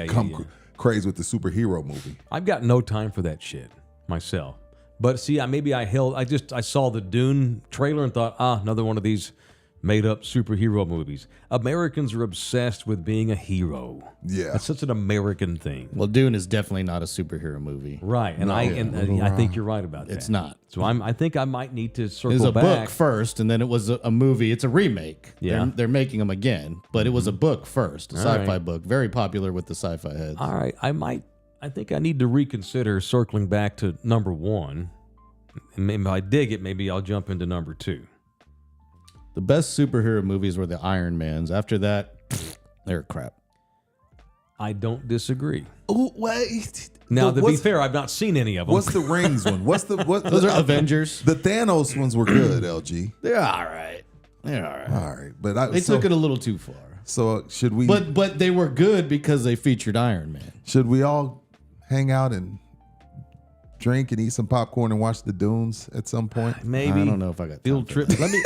come crazy with the superhero movie? I've got no time for that shit myself. But see, I saw the Dune trailer and thought, another one of these made up superhero movies. Americans are obsessed with being a hero. Yeah. That's such an American thing. Well, Dune is definitely not a superhero movie. Right. And I think you're right about that. It's not. So I think I might need to circle It was a back. book first, and then it was a movie. It's a remake. Yeah. They're making them again, but it was a book first, a sci-fi right. book, very popular with the sci-fi heads. All right. I think I need to reconsider circling back to number 1. And maybe if I dig it, maybe I'll jump into number 2. The best superhero movies were the Iron Mans. After that, they're crap. I don't disagree. Oh, wait. Now, But to be fair, I've not seen any of them. What's the rings one? What? Those are Avengers. The Thanos ones were good, LG. They're all right. They're all right. All right, but They took it a little too far. So should we? But they were good because they featured Iron Man. Should we all hang out and drink and eat some popcorn and watch the Dunes at some point? Maybe. I don't know if I got Field time trip. Let me.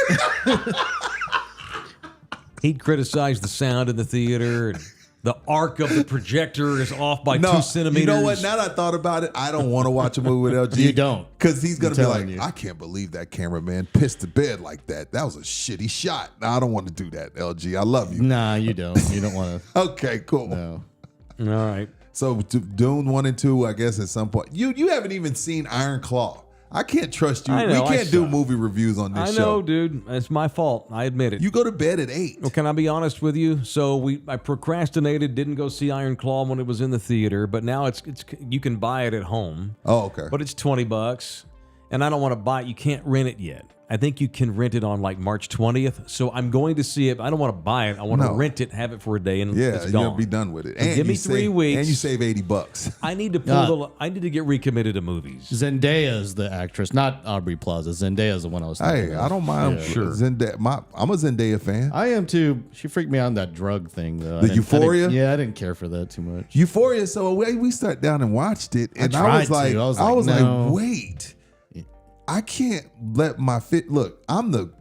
He'd criticize the sound in the theater. And the arc of the projector is off by 2 centimeters. You know what? Now that I thought about it, I don't want to watch a movie with LG. You don't. Because he's going to be like, telling you. I can't believe that cameraman pissed the bed like that. That was a shitty shot. No, I don't want to do that, LG. I love you. Nah, you don't. You don't want to. Okay, cool. No. All right. So Dune 1 and 2, I guess at some point. You haven't even seen Iron Claw. I can't trust you. I know, we I can't do suck. movie reviews on this I show. know, dude. It's my fault. I admit it. You go to bed at 8. Well, can I be honest with you? So I procrastinated, didn't go see Iron Claw when it was in the theater, but now it's you can buy it at home. Oh, okay. But it's $20, and I don't want to buy it. You can't rent it yet. I think you can rent it on like March 20th. So I'm going to see it. I don't want to buy it. I want to rent it, have it for a day, and Yeah, it's you're gone. gonna be done with it. So give me 3 weeks. And you save $80. I need to pull I need to get recommitted to movies. Zendaya is the actress, not Aubrey Plaza. Zendaya is the one I was thinking Hey, of. I don't mind. Sure. Zendaya. I'm a Zendaya fan. I am too. She freaked me out on that drug thing, though. The Euphoria? Yeah, I didn't care for that too much. Euphoria. So we sat down and watched it, and I was tried like, to. I was like, no. wait, I can't let my look. I'm the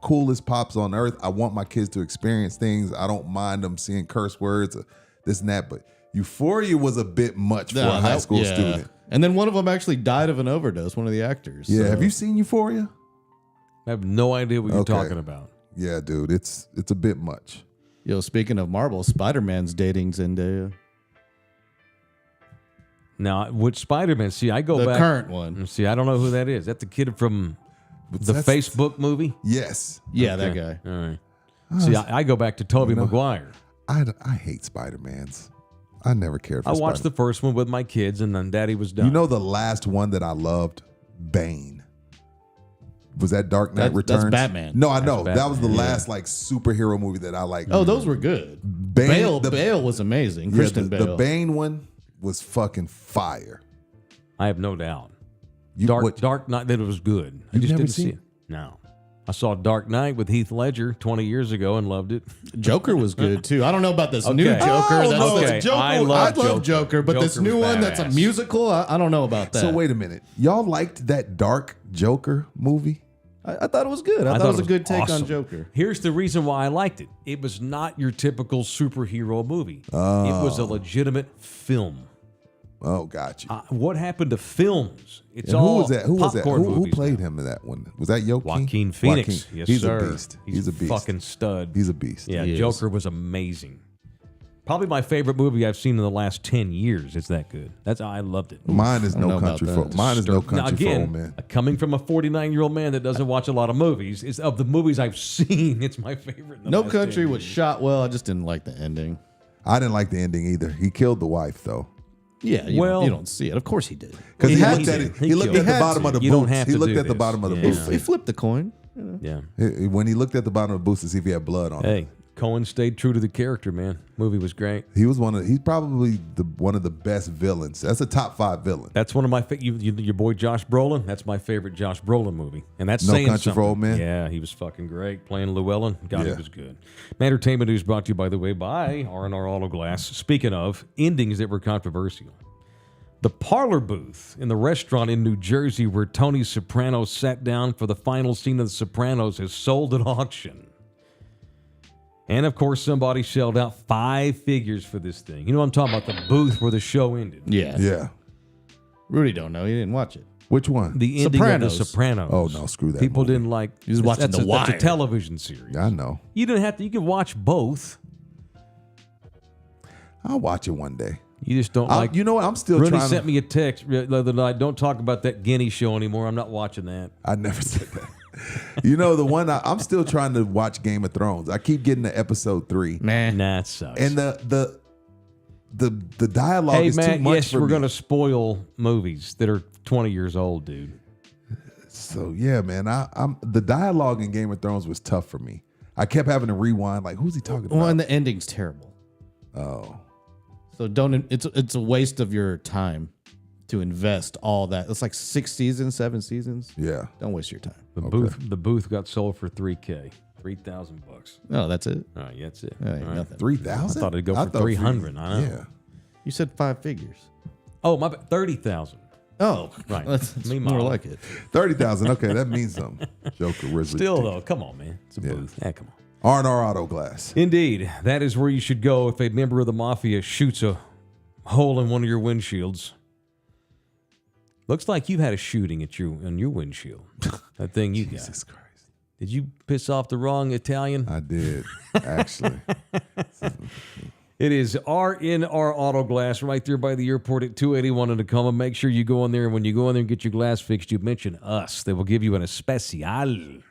coolest pops on earth. I want my kids to experience things. I don't mind them seeing curse words, this and that. But Euphoria was a bit much for a high school student. And then one of them actually died of an overdose. One of the actors. Yeah, so. have you seen Euphoria? I have no idea what you're Okay. talking about. Yeah, dude, it's a bit much. Yo, speaking of Marvel, Spider-Man's dating Zendaya. Now, which Spider-Man? See, I go The back. current one. See, I don't know who that is. That's the kid from the That's- Facebook movie? Yes, Yeah, Okay. that guy. All right. See, I go back to Tobey Maguire. I hate Spider-Mans. I never cared for I watched the Spider-Man. first one with my kids, and then Daddy was done. You know the last one that I loved? Bane. Was that Dark Knight That's Returns? Batman. No, I know. That's That was the Batman, last like superhero movie that I liked. Oh, those were good. Bane, Bale was amazing. yeah, Kristen the Bale. Bane one was fucking fire. I have no doubt. You, Dark Knight, that it was good. I You've just never didn't seen see it? it. No. I saw Dark Knight with Heath Ledger 20 years ago and loved it. Joker was good too. I don't know about this new Okay. Joker. Oh, That's no, okay. Joker- I love Joker, but this Joker new was one that's a badass. musical, I don't know about that. So wait a minute. Y'all liked that Dark Joker movie? I thought it was good. I thought it was a good take awesome. on Joker. Here's the reason why I liked it. It was not your typical superhero movie. It was a legitimate film. Oh, gotcha. What happened to films? It's And all who was that? Who was that? popcorn Who movies played now. him in that one? Was that Joaquin? Joaquin Phoenix. Joaquin. Yes, He's sir. a beast. He's a beast. Fucking stud. He's a beast. Yeah, He is. Joker was amazing. Probably my favorite movie I've seen in the last 10 years. It's that good. I loved it. Mine is I don't No know about Country that. for Mine is No Now, Country for again, Old Men. coming from a 49-year-old man that doesn't watch a lot of movies, is of the movies I've seen, it's my favorite. in the No last Country 10 was years. shot well. I just didn't like the ending. I didn't like the ending either. He killed the wife though. Yeah, you don't see it. Of course he did. Because he had looked at to. it. He He looked killed at the it. bottom of the You don't boots. have He to looked do at the this. bottom of the Yeah. boots. He flipped the coin. Yeah. When he looked at the bottom of the boots to see if he had blood on it. Hey, Cohen stayed true to the character, man. Movie was great. He's probably one of the best villains. That's a top 5 villain. That's one of my your boy Josh Brolin. That's my favorite Josh Brolin movie, and that's No saying Country for something. Old Men? Yeah, he was fucking great playing Llewellyn. God, Yeah. he was good. My entertainment news brought to you, by the way, by R&R Auto Glass. Speaking of endings that were controversial, the parlor booth in the restaurant in New Jersey where Tony Soprano sat down for the final scene of The Sopranos is sold at auction. And, of course, somebody shelled out 5 figures for this thing. You know what I'm talking about? The booth where the show ended. Yeah. Yeah. Rudy don't know. He didn't watch it. Which one? The ending Sopranos. of The Sopranos. Oh, no, screw that People movie. didn't like. He was watching that's The That's a Wire. television series. I know. You didn't have to. You could watch both. I'll watch it one day. You just don't like. You know what? I'm still Rudy trying sent to. me a text the other night. Don't talk about that Guinea show anymore. I'm not watching that. I never said that. You know, the one I'm still trying to watch Game of Thrones. I keep getting to episode 3. Man. Nah, it sucks. And the dialogue hey, is Matt, too much yes, for we're me. going to spoil movies that are 20 years old, dude. So yeah, man, I'm the dialogue in Game of Thrones was tough for me. I kept having to rewind. Like, who's he talking Well, about? and the ending's terrible. Oh, So don't. It's a waste of your time to invest all that. It's like 6 seasons, 7 seasons. yeah. Don't waste your time. The booth got sold for $3,000. $3,000. No, that's it. All right, that's it. That ain't All right. nothing. 3,000. I thought it'd go for 300. I know. Yeah. You said 5 figures. Oh, my bad. 30,000. Oh, Right. That's Me more model. like it. 30,000. Okay, that means something. Joker Grizzly. Still, though, come on, man. It's a booth. Yeah, come on. R&R Auto Glass. Indeed, that is where you should go if a member of the mafia shoots a hole in one of your windshields. Looks like you've had a shooting on your windshield. That thing you got. Jesus Christ. Did you piss off the wrong Italian? I did, actually. It is R&R Auto Glass right there by the airport at 281 in Tacoma. Make sure you go in there, and when you go in there and get your glass fixed, you mention us. They will give you an especial.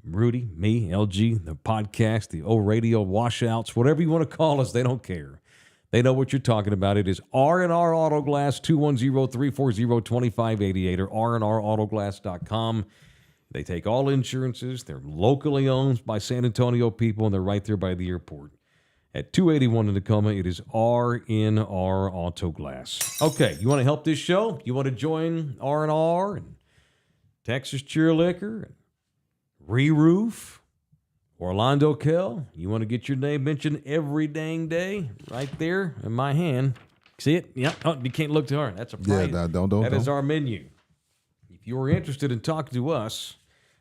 Rudy, me, LG, the podcast, the old radio washouts, whatever you want to call us, they don't care. They know what you're talking about. It is R&R Auto Glass, 210-340-2588 or rnrautoglass.com. They take all insurances. They're locally owned by San Antonio people, and they're right there by the airport. At 281 in Tacoma, it is R&R Auto Glass. Okay, you want to help this show? You want to join R&R and Texas Cheer Liquor and Re-Roof, Orlando Kell? You want to get your name mentioned every dang day? Right there in my hand. See it? Yeah. Oh, you can't look too hard. That's a prize. Yeah, don't. That is our menu. If you're interested in talking to us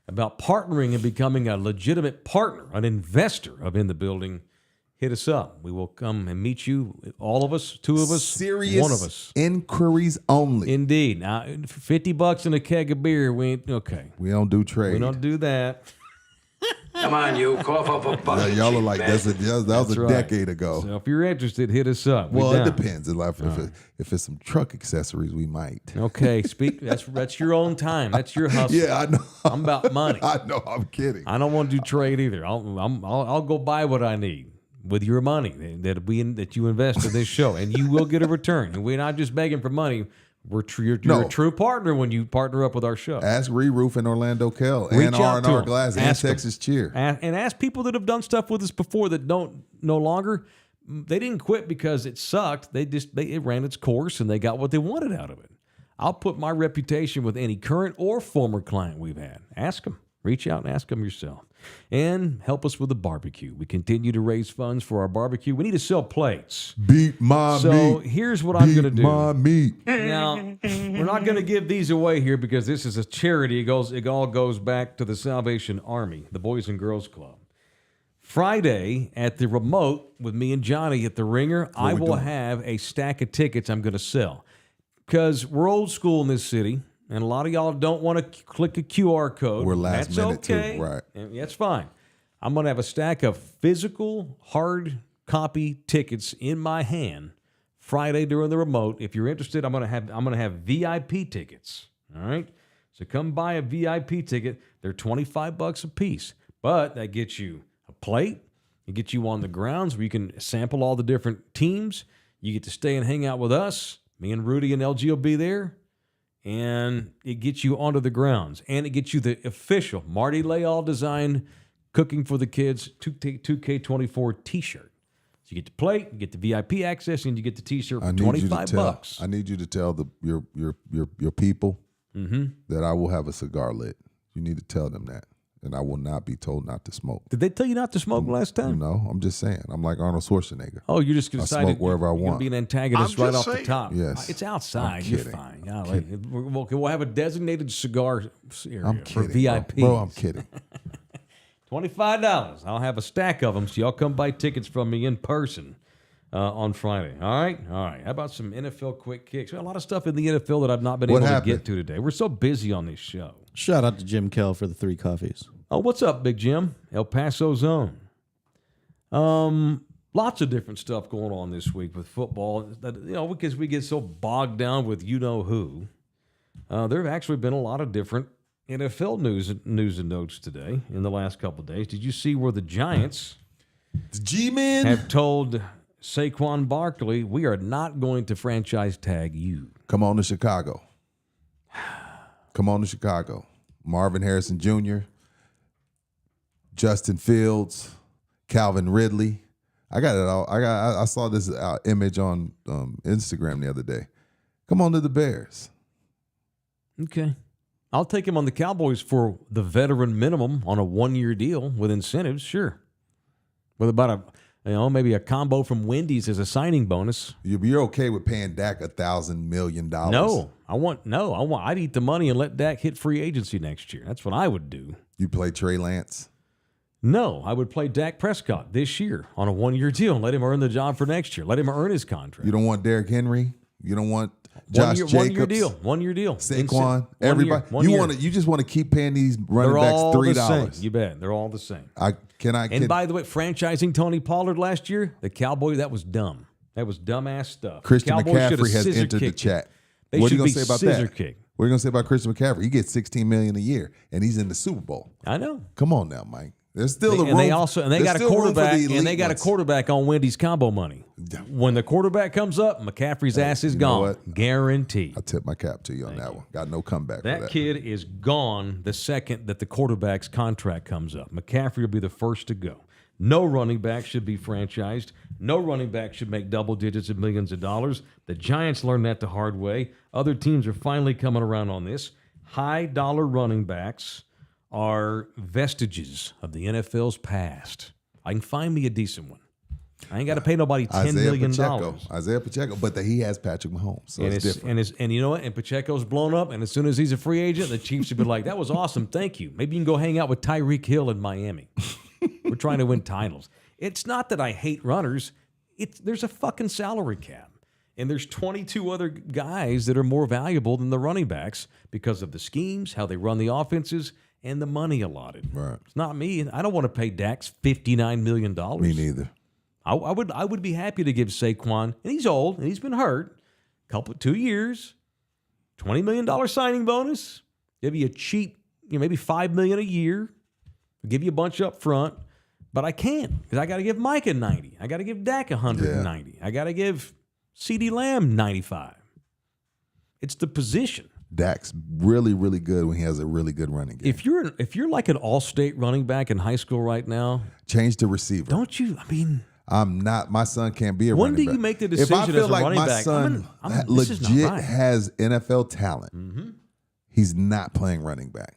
about partnering and becoming a legitimate partner, an investor of In the Building, hit us up. We will come and meet you, all of us, two of us, Serious one of us. inquiries only. Indeed. Now, $50 and a keg of beer, we ain't, okay. We don't do trade. We don't do that. Come on, you. Cough up a bucket. Yeah, y'all are like, that was That's a right. decade ago. So if you're interested, hit us up. We Well, down. it depends. If it's some truck accessories, we might. Okay, speak. That's your own time. That's your hustle. Yeah, I know. I'm about money. I know. I'm kidding. I don't want to do trade either. I'll go buy what I need with your money that you invest in this show, and you will get a return. And we're not just begging for money. You're a true partner when you partner up with our show. Ask Re-Roof and Orlando Kell Reach and out to R&R them. Glass and Ask them. Texas Cheer. And ask people that have done stuff with us before that don't no longer. They didn't quit because it sucked. It ran its course and they got what they wanted out of it. I'll put my reputation with any current or former client we've had. Ask them. Reach out and ask them yourself. And help us with the barbecue. We continue to raise funds for our barbecue. We need to sell plates. Beat my meat. So here's what I'm going to do. Beat my meat. Now, we're not going to give these away here because this is a charity. It all goes back to the Salvation Army, the Boys and Girls Club. Friday at the remote with me and Johnny at the Ringer, I will have a stack of tickets I'm going to sell. Because we're old school in this city, and a lot of y'all don't want to click a QR code. We're last That's minute okay. too, right? And that's fine. I'm going to have a stack of physical, hard copy tickets in my hand Friday during the remote. If you're interested, I'm going to have VIP tickets. All right. So come buy a VIP ticket. They're $25 a piece, but that gets you a plate. It gets you on the grounds where you can sample all the different teams. You get to stay and hang out with us. Me and Rudy and LG will be there. And it gets you onto the grounds. And it gets you the official Marty Layall design Cooking for the Kids 2K24 t-shirt. So you get the plate, you get the VIP access, and you get the t-shirt for $25. I need you to tell your people that I will have a cigar lit. You need to tell them that. And I will not be told not to smoke. Did they tell you not to smoke last time? No, I'm just saying. I'm like Arnold Schwarzenegger. Oh, you're just I decided smoke wherever I you're going want. to be an antagonist I'm right just off the saying. top. Yes. It's outside. I'm You're kidding. fine. We'll have a designated cigar area I'm for kidding, VIPs. bro. I'm kidding. $25. I'll have a stack of them, so y'all come buy tickets from me in person on Friday. All right? All right. How about some NFL quick kicks? We got a lot of stuff in the NFL that I've not been What able happened? to get to today. We're so busy on this show. Shout out to Jim Kell for the 3 coffees. Oh, what's up, Big Jim? El Paso Zone. Lots of different stuff going on this week with football. Because we get so bogged down with you-know-who. There have actually been a lot of different NFL news and notes today in the last couple of days. Did you see where the Giants The G-Men. have told Saquon Barkley, we are not going to franchise tag you? Come on to Chicago. Come on to Chicago. Marvin Harrison Jr., Justin Fields, Calvin Ridley. I got it all. I saw this image on Instagram the other day. Come on to the Bears. Okay. I'll take him on the Cowboys for the veteran minimum on a 1-year deal with incentives, sure. With about maybe a combo from Wendy's as a signing bonus. You're okay with paying Dak $1,000 million? No, I'd eat the money and let Dak hit free agency next year. That's what I would do. You play Trey Lance? No, I would play Dak Prescott this year on a 1-year deal and let him earn the job for next year. Let him earn his contract. You don't want Derrick Henry? You don't want Josh One Jacobs, year deal. 1 year deal. Saquon, everybody. You just want to keep paying these running They're backs all $3. the same. You bet. They're all the same. And By the way, franchising Tony Pollard last year, the Cowboy, that was dumb. That was dumbass stuff. Christian Cowboys McCaffrey has entered the chat. They What are you should going to be say about scissor that? kick. What are you going to say about Christian McCaffrey? He gets $16 million a year, and he's in the Super Bowl. I know. Come on now, Mike. There's still a room. And they got a quarterback, and they got a ones. quarterback on Wendy's combo money. When the quarterback comes up, McCaffrey's ass is you know gone, what? guaranteed. I tip my cap to you on that one. Got no comeback for That that. kid is gone the second that the quarterback's contract comes up. McCaffrey will be the first to go. No running back should be franchised. No running back should make double digits of millions of dollars. The Giants learned that the hard way. Other teams are finally coming around on this. High-dollar running backs are vestiges of the NFL's past. I can find me a decent one. I ain't got to pay nobody $10 million. Isaiah Pacheco, but he has Patrick Mahomes, so it's different. And you know what? And Pacheco's blown up, and as soon as he's a free agent, the Chiefs would be like, that was awesome, thank you. Maybe you can go hang out with Tyreek Hill in Miami. We're trying to win titles. It's not that I hate runners. There's a fucking salary cap. And there's 22 other guys that are more valuable than the running backs because of the schemes, how they run the offenses, and the money allotted. Right. It's not me. I don't want to pay Dax $59 million. Me neither. I would be happy to give Saquon, and he's old, and he's been hurt, 2 years, $20 million signing bonus, give you a cheap, maybe $5 million a year, give you a bunch up front, but I can't because I got to give Mike a 90. I got to give Dak 190. Yeah. I got to give CeeDee Lamb 95. It's the position. Dak's really, really good when he has a really good running game. If you're like an all-state running back in high school right now, change the receiver. Don't you? I mean, I'm not. My son can't be a when running back. do you make the decision if I feel as a like running my back? son this is legit not right. has NFL talent, he's not playing running back.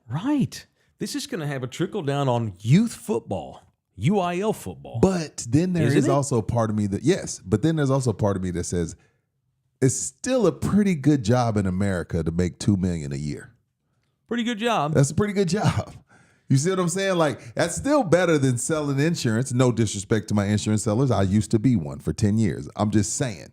Right. This is going to have a trickle down on youth football, UIL football. But then there Isn't is it? also a part of me that but then there's also a part of me that says it's still a pretty good job in America to make $2 million a year. Pretty good job. That's a pretty good job. You see what I'm saying? Like, that's still better than selling insurance. No disrespect to my insurance sellers. I used to be one for 10 years. I'm just saying.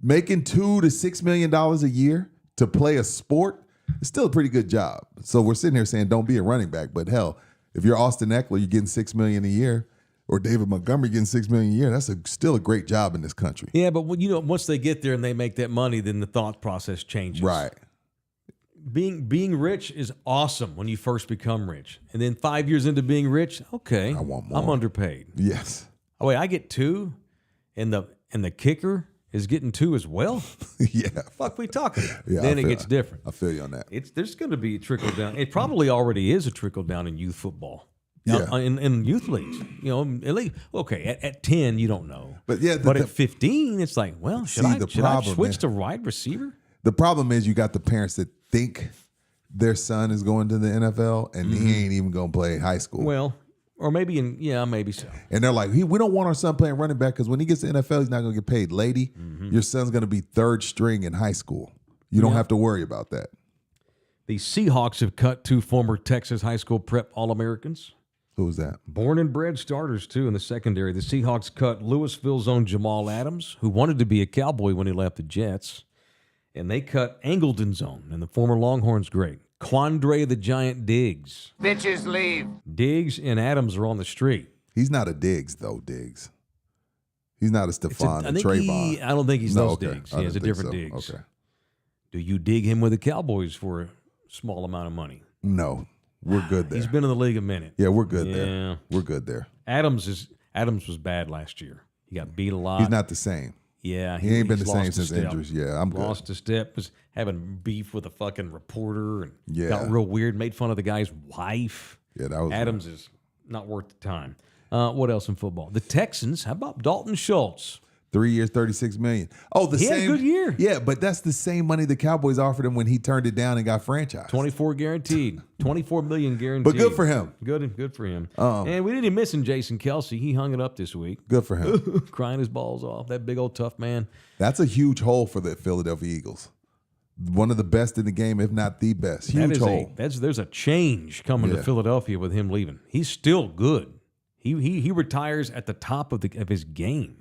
Making $2 to $6 million a year to play a sport is still a pretty good job. So we're sitting here saying don't be a running back. But hell, if you're Austin Eckler, you're getting $6 million a year, or David Montgomery getting $6 million a year. That's still a great job in this country. Yeah, but once they get there and they make that money, then the thought process changes. Right. Being rich is awesome when you first become rich. And then 5 years into being rich, okay, I want more. I'm underpaid. Yes. Oh, wait, I get 2, and the kicker is getting 2 as well? Yeah. Fuck we talking about? Yeah, Then it gets different. I feel you on that. There's going to be a trickle down. It probably already is a trickle down in youth football. Yeah. In youth leagues. At least, okay, at 10, you don't know. But yeah, but at 15, it's like, well, should I switch to wide receiver? The problem is you got the parents that think their son is going to the NFL and he ain't even going to play high school. Well, or maybe maybe so. And they're like, we don't want our son playing running back because when he gets to the NFL, he's not going to get paid. Lady, your son's going to be third string in high school. You don't have to worry about that. The Seahawks have cut 2 former Texas high school prep All-Americans. Who was that? Born and bred starters, too, in the secondary. The Seahawks cut Louisville's own Jamal Adams, who wanted to be a Cowboy when he left the Jets. And they cut Angleton's own and the former Longhorns great, Quandre the Giant Diggs. Bitches leave. Diggs and Adams are on the street. He's not a Diggs, though, Diggs. He's not a Stephon and Trayvon. I don't think he's those okay. Diggs. He has a different Diggs. Okay. Do you dig him with the Cowboys for a small amount of money? No, we're good there. He's been in the league a minute. Yeah, we're good there. Yeah. We're good there. Adams was bad last year. He got beat a lot. He's not the same. Yeah, he ain't been the he's same lost a since step. injuries. Yeah, I'm good. Lost a step, was having beef with a fucking reporter and Yeah. got real weird, made fun of the guy's wife. Yeah, that was Adams is not worth the time. What else in football? The Texans, how about Dalton Schultz? 3 years, $36 million. Oh, He had a good year. Yeah, but that's the same money the Cowboys offered him when he turned it down and got franchised. 24 guaranteed. 24 million guaranteed. But good for him. Good for him. And we didn't miss him, Jason Kelsey. He hung it up this week. Good for him. Crying his balls off. That big old tough man. That's a huge hole for the Philadelphia Eagles. One of the best in the game, if not the best. Huge hole. There's a change coming to Philadelphia with him leaving. He's still good. He retires at the top of his game.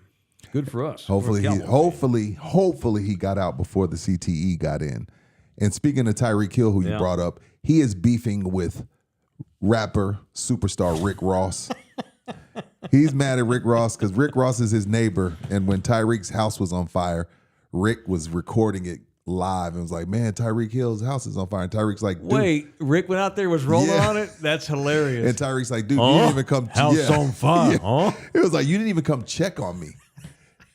Good for us. Hopefully, We're Cowboys. hopefully he got out before the CTE got in. And speaking of Tyreek Hill, who you brought up, he is beefing with rapper superstar Rick Ross. He's mad at Rick Ross because Rick Ross is his neighbor. And when Tyreek's house was on fire, Rick was recording it live and was like, man, Tyreek Hill's house is on fire. And Tyreek's like, dude. Wait, Rick went out there, was rolling on it? That's hilarious. And Tyreek's like, dude, you didn't even come. House on fire, huh? It was like, you didn't even come check on me.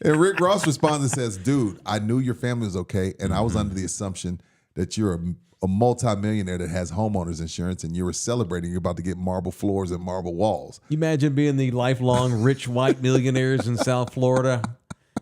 And Rick Ross responds and says, dude, I knew your family was okay. And I was under the assumption that you're a multimillionaire that has homeowners insurance and you were celebrating you're about to get marble floors and marble walls. You imagine being the lifelong rich white millionaires in South Florida.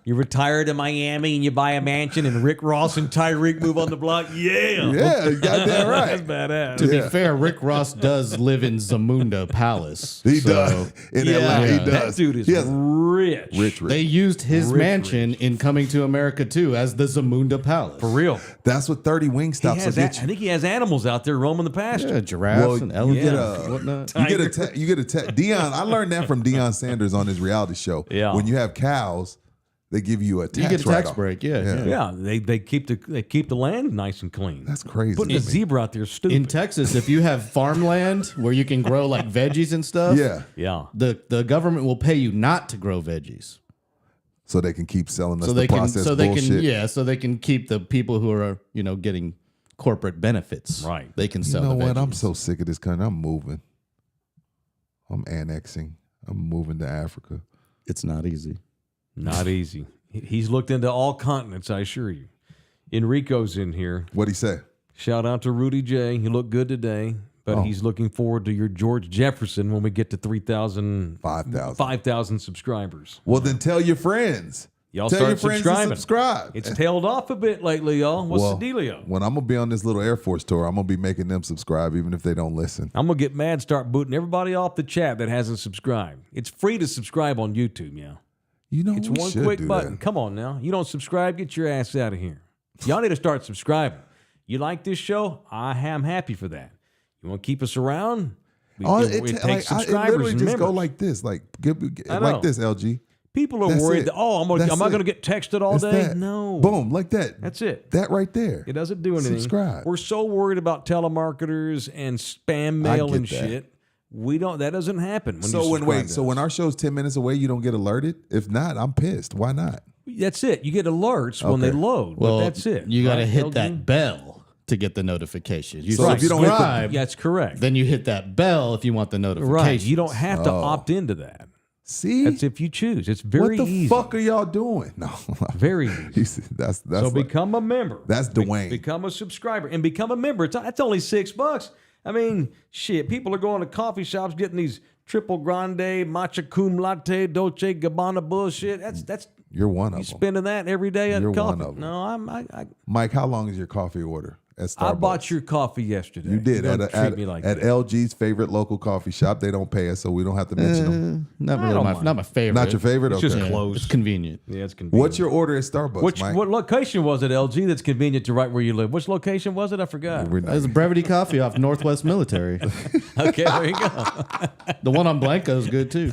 You retire to Miami and you buy a mansion and Rick Ross and Tyreek move on the block. Yeah. Yeah, you got that right. That's badass. To be fair, Rick Ross does live in Zamunda Palace. He does. In Atlanta, he does. That dude is rich. Rich. They used his mansion in Coming to America 2 as the Zamunda Palace. For real. That's what 30 Wingstops will get I you. think he has animals out there roaming the pasture. Yeah, giraffes and elephants and whatnot. You get a Deion. I learned that from Deion Sanders on his reality show. Yeah. When you have cows, they give you a tax You get a tax write-off. break, yeah. Yeah, they keep the land nice and clean. That's crazy. Putting a zebra out there is stupid. In Texas, if you have farmland where you can grow like veggies and stuff, yeah. the government will pay you not to grow veggies. So they can keep selling us So the they can processed so they bullshit. can so they can keep the people who are, getting corporate benefits. Right. They can You sell know the what? veggies. I'm so sick of this country. I'm moving. I'm annexing. I'm moving to Africa. It's not easy. Not easy. He's looked into all continents, I assure you. Enrico's in here. What'd he say? Shout out to Rudy J. He looked good today, but he's looking forward to your George Jefferson when we get to 3,000, 5,000 subscribers. Well, then tell your friends. Y'all tell start your friends subscribing. to subscribe. It's tailed off a bit lately, y'all. What's the dealio? When I'm going to be on this little Air Force tour, I'm going to be making them subscribe even if they don't listen. I'm going to get mad, start booting everybody off the chat that hasn't subscribed. It's free to subscribe on YouTube, yeah. You know, It's we one should quick do button. that. Come on now. You don't subscribe, get your ass out of here. Y'all need to start subscribing. You like this show? I am happy for that. You want to keep us around? It takes It subscribers literally and just members. go like this. Like I know. like this, LG. People are That's worried it. that, am I That's going to it. get texted all It's day? that. No. Boom, like that. That's it. That right there. It doesn't do anything. Subscribe. We're so worried about telemarketers and spam mail get and that. shit. That doesn't happen. When our show's 10 minutes away, you don't get alerted? If not, I'm pissed. Why not? That's it. You get alerts when they load. Well, but that's it. You got to right, hit LG? that bell to get the notification. You So if you don't hit the- subscribe, That's correct. then you hit that bell if you want the notification. Right. You don't have to opt into that. See? That's if you choose. It's very what the easy. fuck are y'all doing? No. Very easy. That's So like- become a member. That's Dwayne. Become a subscriber and become a member. That's only $6. I mean, shit. People are going to coffee shops getting these triple grande, matcha cum latte, Dolce Gabbana bullshit. That's You're one of you them. spending that every day at You're coffee. one of them. No, Mike, how long is your coffee order at Starbucks? I bought your coffee yesterday. You did Don't at treat me like at that. LG's favorite local coffee shop. They don't pay us, so we don't have to mention them. Not I really don't my, mind. not my favorite. Not your favorite? It's Okay. just close. It's convenient. Yeah, it's convenient. What's your order at Starbucks, Mike? What location was it, LG? That's convenient to right where you live. Which location was it? I forgot. We're not- There's a Brevity Coffee off Northwest Military. Okay, there you go. The one on Blanco is good too.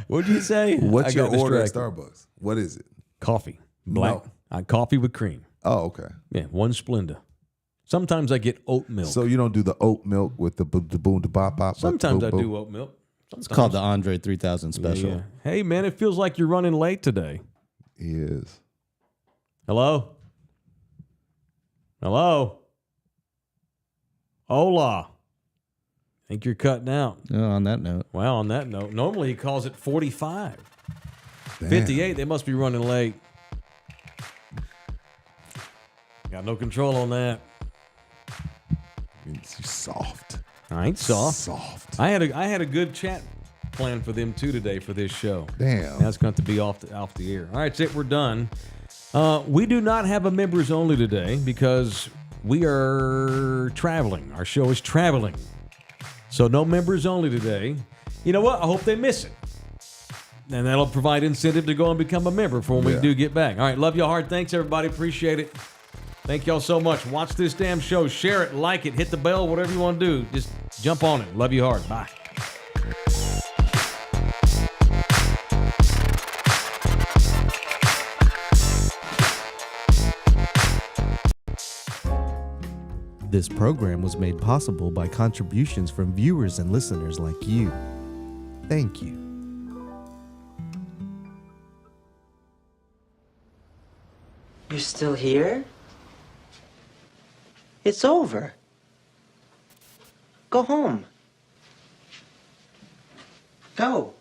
What'd you say? What's I your got order at distracted. Starbucks? What is it? Coffee. Black. Coffee with cream. Oh, okay. Yeah, one Splenda. Sometimes I get oat milk. So you don't do the oat milk with the boom to bop bop. Sometimes I do oat milk. It's called the Andre 3000 Special. Yeah. Hey, man, it feels like you're running late today. He is. Hello? Hello? Hola. Think you're cutting out. Oh, on that note. Well, on that note, normally he calls it 45. Damn. 58, they must be running late. Got no control on that. It's soft. I ain't soft. Soft. I had a good chat planned for them too today for this show. Damn. That's going to be off the air. All right, that's it. We're done. We do not have a members only today because we are traveling. Our show is traveling. So no members only today. You know what? I hope they miss it. And that'll provide incentive to go and become a member for when we do get back. All right, love you hard. Thanks, everybody. Appreciate it. Thank y'all so much. Watch this damn show. Share it, like it, hit the bell, whatever you want to do. Just jump on it. Love you hard. Bye. This program was made possible by contributions from viewers and listeners like you. Thank you. You're still here? It's over. Go home. Go.